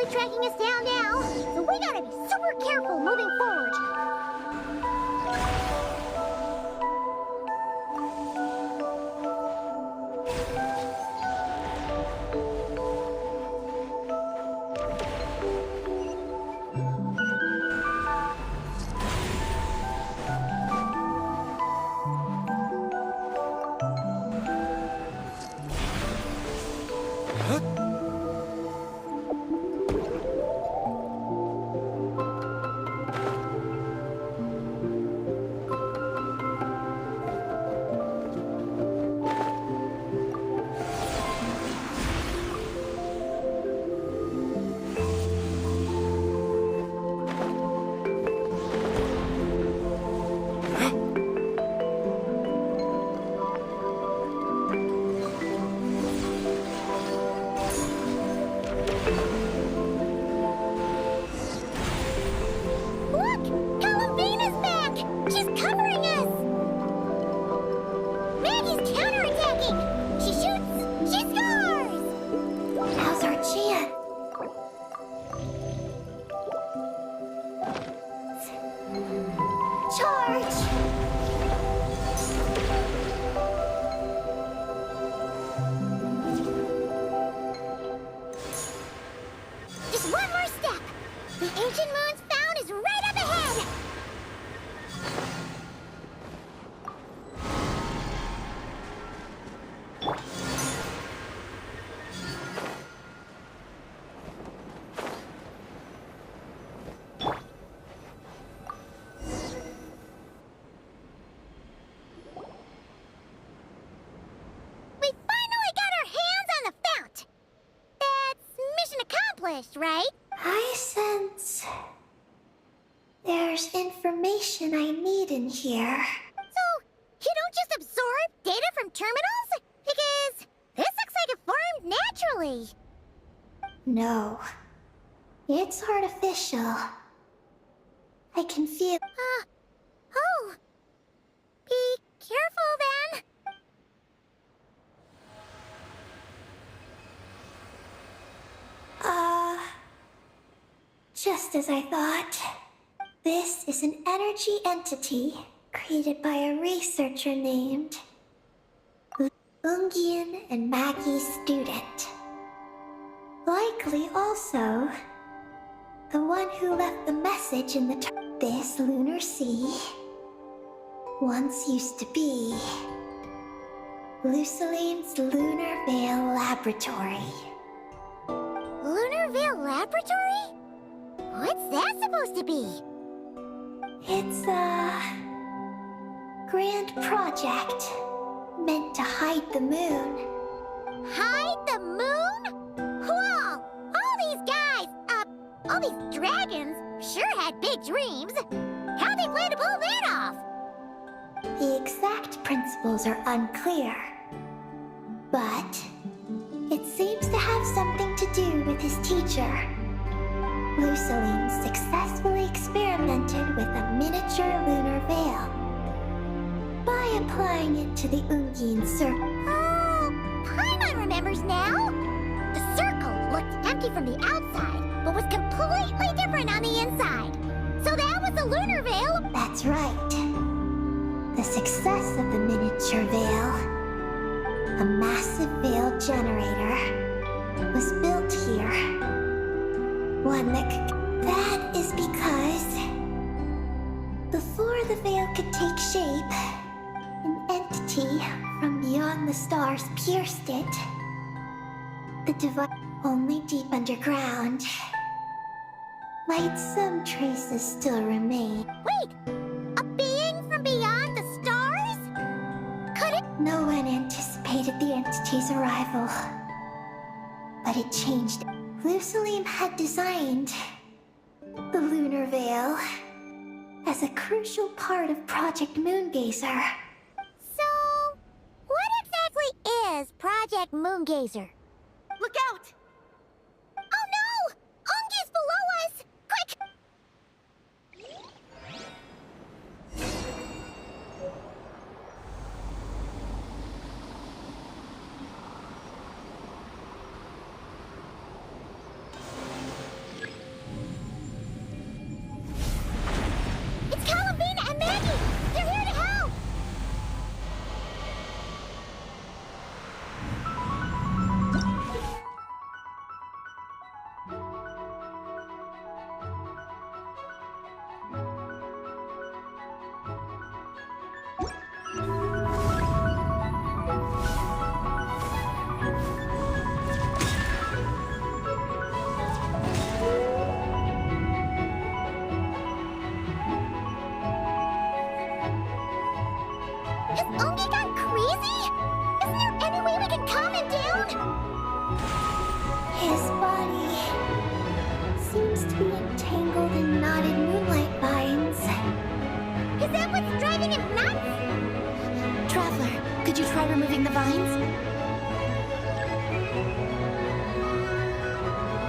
be tracking us down now, so we gotta be super careful moving forward. Right? I sense there's information I need in here. So, you don't just absorb data from terminals? Because this looks like it formed naturally. No, it's artificial. I can feel. Oh. Be careful then. Just as I thought. This is an energy entity created by a researcher named Ungian and Maggie's student. Likely also the one who left the message in the this lunar sea once used to be Luciline's Lunar Veil Laboratory. Lunar Veil Laboratory? What's that supposed to be? It's a grand project meant to hide the moon. Hide the moon? Whoa! All these guys, all these dragons sure had big dreams. How'd they plan to pull that off? The exact principles are unclear, but it seems to have something to do with his teacher. Luciline successfully experimented with a miniature lunar veil by applying it to the Ungian circle. Oh, Paimon remembers now. The circle looked empty from the outside, but was completely different on the inside. So that was the lunar veil? That's right. The success of the miniature veil, a massive veil generator, was built here. One that is because before the veil could take shape, an entity from beyond the stars pierced it. The device only deep underground. Might some traces still remain? Wait, a being from beyond the stars? Could it? No one anticipated the entity's arrival, but it changed. Luciline had designed the lunar veil as a crucial part of Project Moongazer. So, what exactly is Project Moongazer? Look out! Oh no! Ungi's below us! Quick! Has Ungi gone crazy? Isn't there any way we can calm him down? His body seems to be entangled in knotted moonlight vines. Is that what's driving him nuts? Traveler, could you try removing the vines?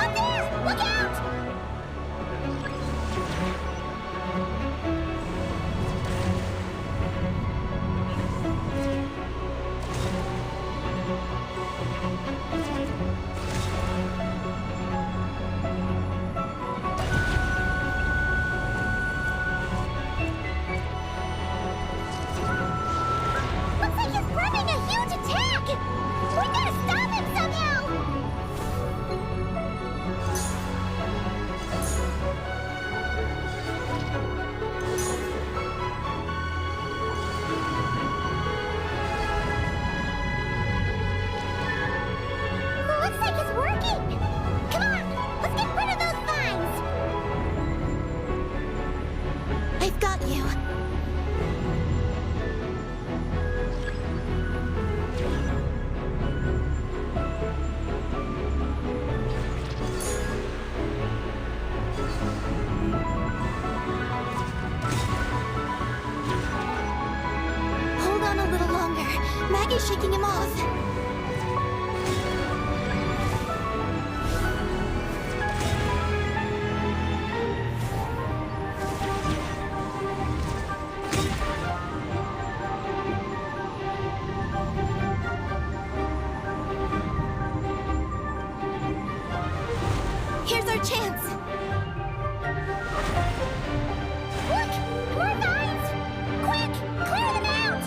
Up there! Look out! Looks like he's planning a huge attack! We gotta stop him somehow! Looks like it's working! Come on, let's get rid of those vines! I've got you. Hold on a little longer. Maggie's shaking him off. Here's our chance. Look! More vines! Quick! Clear them out!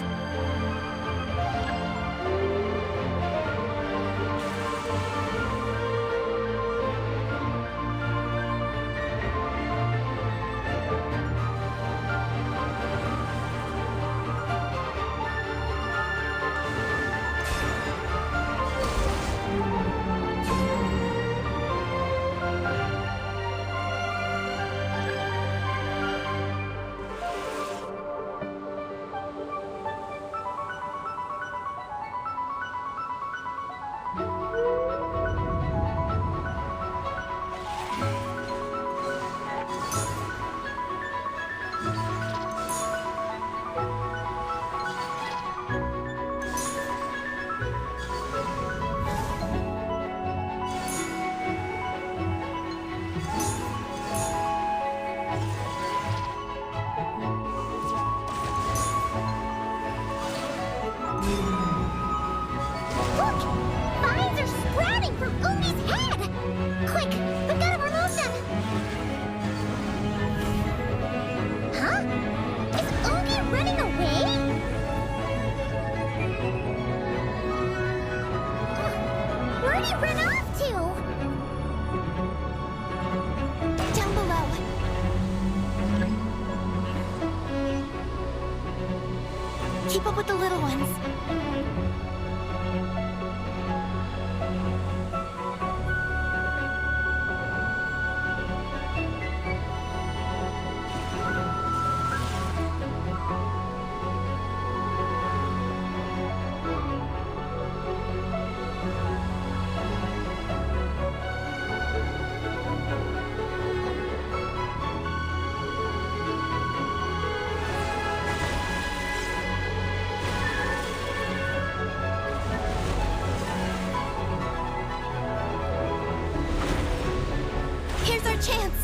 Look! Vines are sprouting from Ungi's head! Quick! We've gotta remove them! Huh? Is Ungi running away? Where'd he run off to? Down below. Keep up with the little ones. Here's our chance.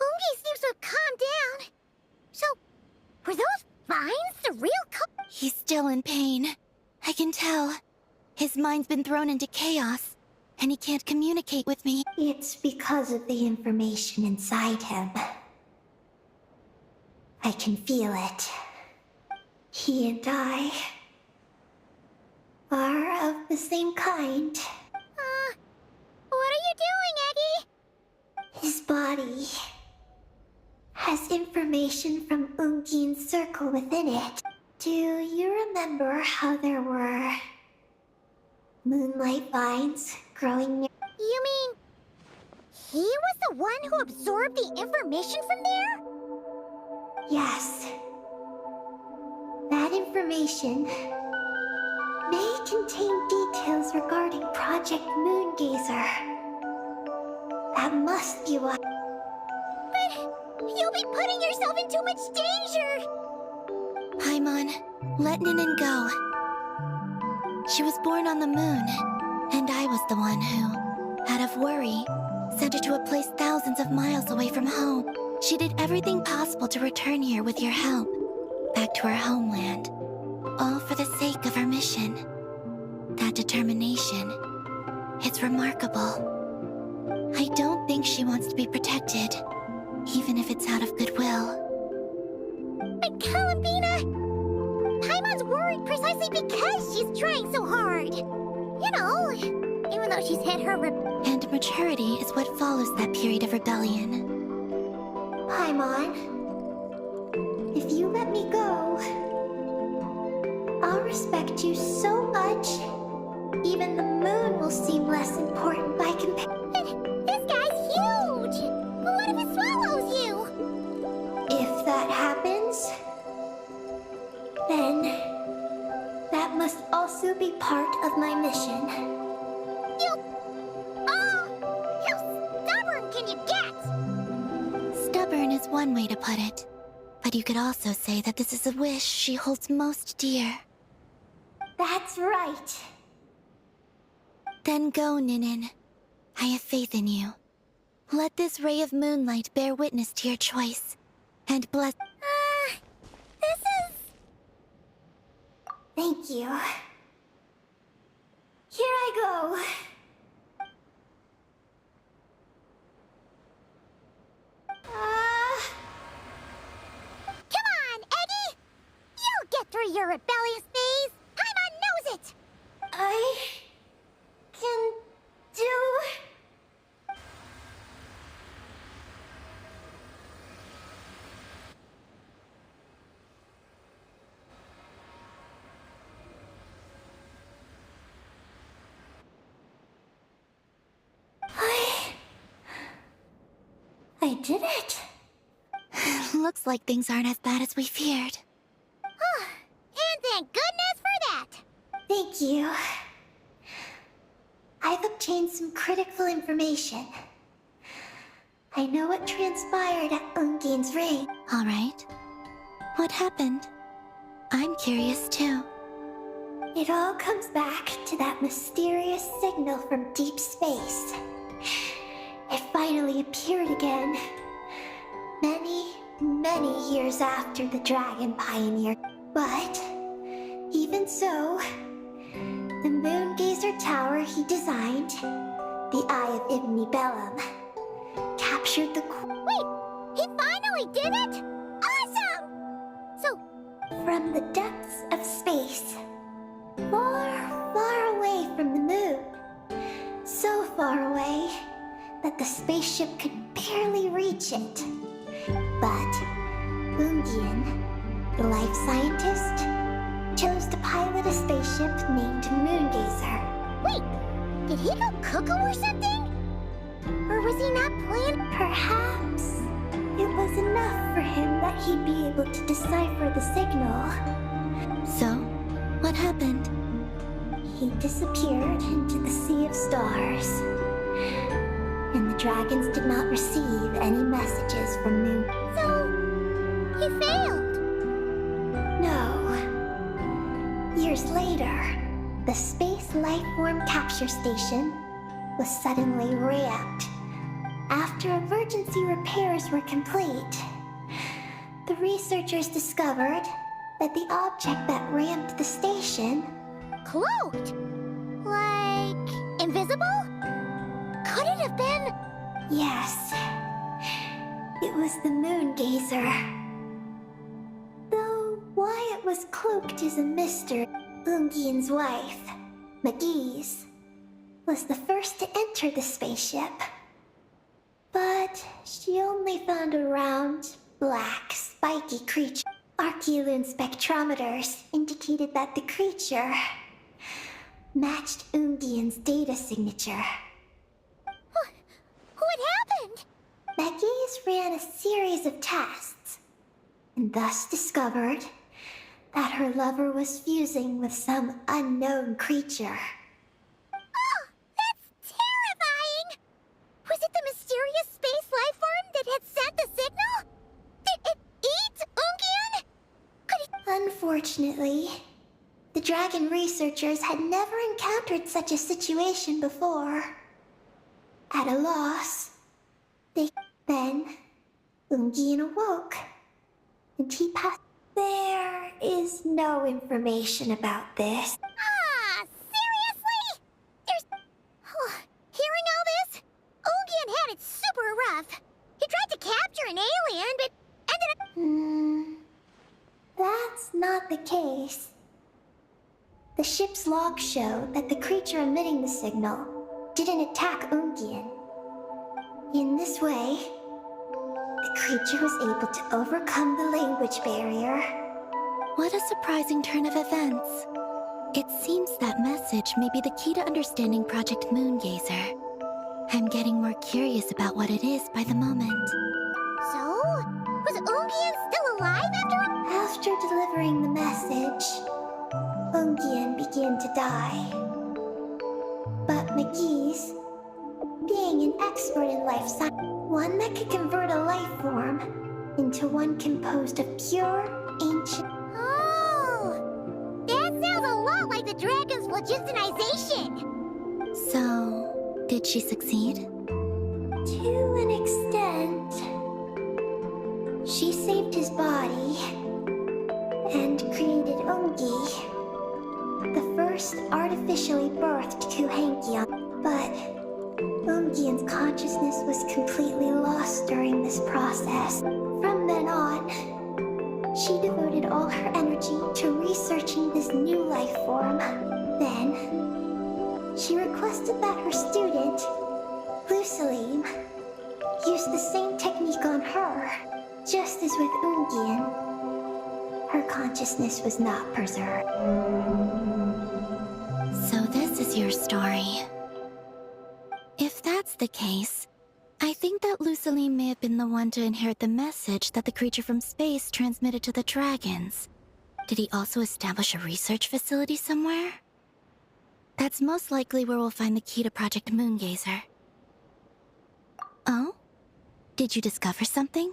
Ungi seems to have calmed down. So, were those vines the real He's still in pain. I can tell. His mind's been thrown into chaos, and he can't communicate with me. It's because of the information inside him. I can feel it. He and I are of the same kind. What are you doing, Eggy? His body has information from Ungin's circle within it. Do you remember how there were moonlight vines growing near? You mean he was the one who absorbed the information from there? Yes. That information may contain details regarding Project Moongazer. That must be why. But you'll be putting yourself in too much danger! Paimon, let Ninin go. She was born on the moon, and I was the one who, out of worry, sent her to a place thousands of miles away from home. She did everything possible to return here with your help, back to her homeland, all for the sake of her mission. That determination, it's remarkable. I don't think she wants to be protected, even if it's out of goodwill. But Columbina, Paimon's worried precisely because she's trying so hard. You know, even though she's hit her And maturity is what follows that period of rebellion. Paimon, if you let me go, I'll respect you so much, even the moon will seem less important by comparison. This guy's huge! What if it swallows you? If that happens, then that must also be part of my mission. How stubborn can you get? Stubborn is one way to put it, but you could also say that this is a wish she holds most dear. That's right. Then go, Ninin. I have faith in you. Let this ray of moonlight bear witness to your choice, and bless— This is... Thank you. Here I go. Come on, Eggy! You'll get through your rebellious phase! Paimon knows it! I can do... I did it. Looks like things aren't as bad as we feared. And thank goodness for that! Thank you. I've obtained some critical information. I know what transpired at Ungin's ring. All right. What happened? I'm curious too. It all comes back to that mysterious signal from deep space. It finally appeared again. Many years after the Dragon Pioneer. But, even so, the Moongazer Tower he designed, the Eye of Ibn Bellum, captured the Wait! He finally did it? Awesome! So, from the depths of space, far away from the moon. So far away that the spaceship could barely reach it. But Ungin, the life scientist, chose to pilot a spaceship named Moongazer. wait! Did he go cuckoo or something? Or was he not playing? Perhaps it was enough for him that he'd be able to decipher the signal. So, what happened? He disappeared into the sea of stars. And the dragons did not receive any messages from Moon. So, he failed. No. Years later, the Space Lifeform Capture Station was suddenly ramped. After emergency repairs were complete, the researchers discovered that the object that ramped the station... Cloaked? Like, invisible? Could it have been... Yes. It was the Moongazer. Though why it that was cloaked as a mystery. Ungian's wife, McGee's, was the first to enter the spaceship. But she only found a round, black, spiky creature. Archeolune spectrometers indicated that the creature matched Ungian's data signature. What happened? McGee's ran a series of tests, and thus discovered that her lover was fusing with some unknown creature. Oh, that's terrifying! Was it the mysterious space life form that had sent the signal? Did it eat Ungian? Could it... Unfortunately, the dragon researchers had never encountered such a situation before. At a loss, then Ungian awoke, and he passed. There is no information about this. Seriously? Hearing all this? Ungian had it super rough. He tried to capture an alien, but ended up... That's not the case. The ship's logs show that the creature emitting the signal didn't attack Ungian. In this way, the creature was able to overcome the language barrier. What a surprising turn of events. It seems that message may be the key to understanding Project Moongazer. I'm getting more curious about what it is by the moment. So? Was Ungian still alive after... After delivering the message, Ungian began to die. But McGee's, being an expert in life science, one that could convert a life form into one composed of pure, ancient... Oh! That sounds a lot like the dragon's phlogistonization! So, did she succeed? To an extent. She saved his body and created Ungi, the first artificially birthed Kuhankion. But Ungian's consciousness was completely lost during this process. From then on, she devoted all her energy to researching this new life form. Then, she requested that her student, Lusaline, use the same technique on her. Just as with Ungian, her consciousness was not preserved. So this is your story. If that's the case, I think that Lusaline may have been the one to inherit the message that the creature from space transmitted to the dragons. Did he also establish a research facility somewhere? That's most likely where we'll find the key to Project Moongazer. Oh? Did you discover something?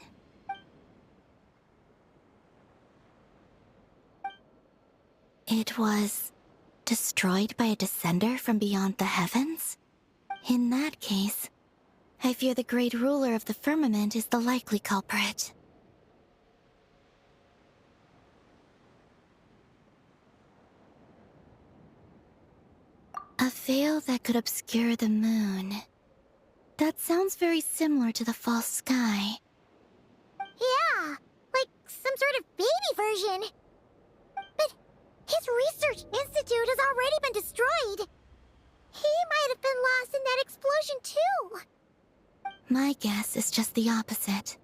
It was destroyed by a descender from beyond the heavens? In that case, I fear the great ruler of the firmament is the likely culprit. A veil that could obscure the moon. That sounds very similar to the false sky. Yeah, like some sort of baby version. But his research institute has already been destroyed. He might have been lost in that explosion too. My guess is just the opposite.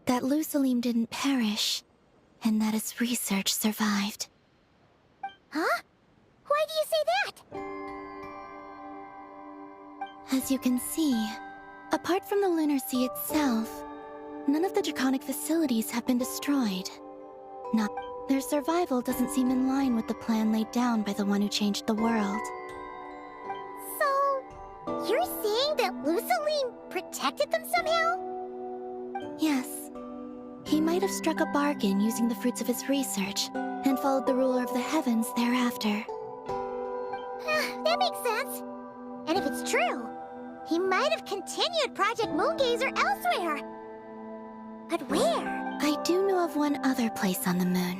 That Lusaline didn't perish, and that his research survived. Huh? Why do you say that? As you can see, apart from the Lunar Sea itself, none of the draconic facilities have been destroyed. Their survival doesn't seem in line with the plan laid down by the one who changed the world. So, you're saying that Lusaline protected them somehow? Yes. He might have struck a bargain using the fruits of his research, and followed the ruler of the heavens thereafter. That makes sense. And if it's true, he might have continued Project Moongazer elsewhere. But where? I do know of one other place on the moon.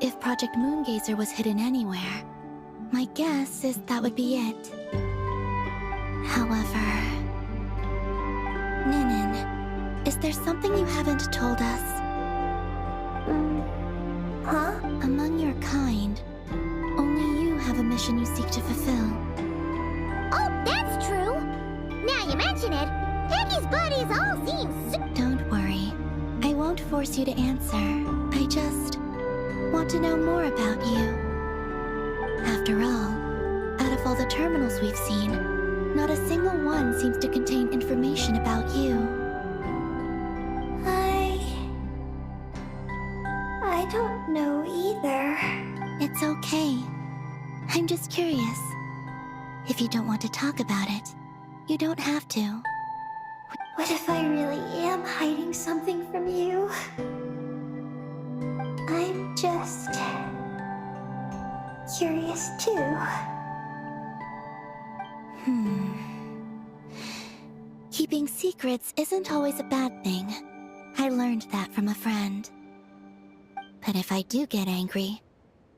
If Project Moongazer was hidden anywhere, my guess is that would be it. However... Ninin, is there something you haven't told us? Huh? A mission you seek to fulfill. Oh, that's true. Now you mention it, Peggy's buddies all seem so... Don't worry. I won't force you to answer. I just want to know more about you. After all, out of all the terminals we've seen, not a single one seems to contain information about you. I don't know either. It's okay. I'm just curious. If you don't want to talk about it, you don't have to. What if I really am hiding something from you? I'm just curious too. Keeping secrets isn't always a bad thing. I learned that from a friend. But if I do get angry,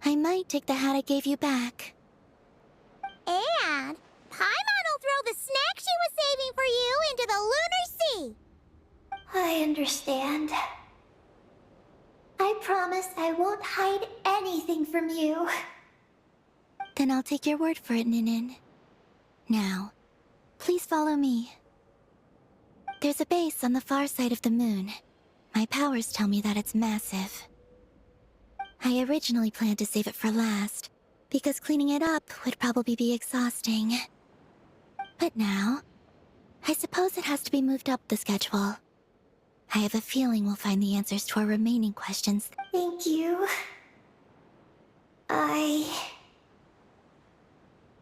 I might take the hat I gave you back. And Paimon will throw the snack she was saving for you into the lunar sea. I understand. I promise I won't hide anything from you. Then I'll take your word for it, Ninin. Now, please follow me. There's a base on the far side of the moon. My powers tell me that it's massive. I originally planned to save it for last, because cleaning it up would probably be exhausting. But now, I suppose it has to be moved up the schedule. I have a feeling we'll find the answers to our remaining questions. Thank you.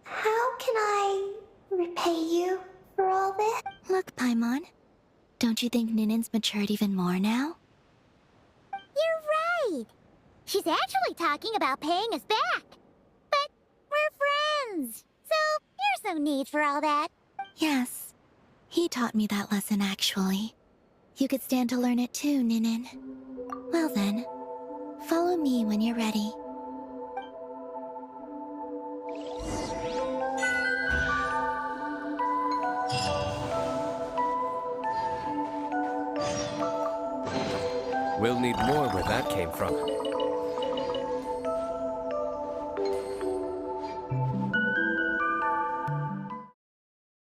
How can I repay you for all this? Look, Paimon, don't you think Ninin's matured even more now? You're right. She's actually talking about paying us back. But we're friends, so there's no need for all that. Yes, he taught me that lesson actually. You could stand to learn it too, Ninin. Well then, follow me when you're ready. We'll need more where that came from.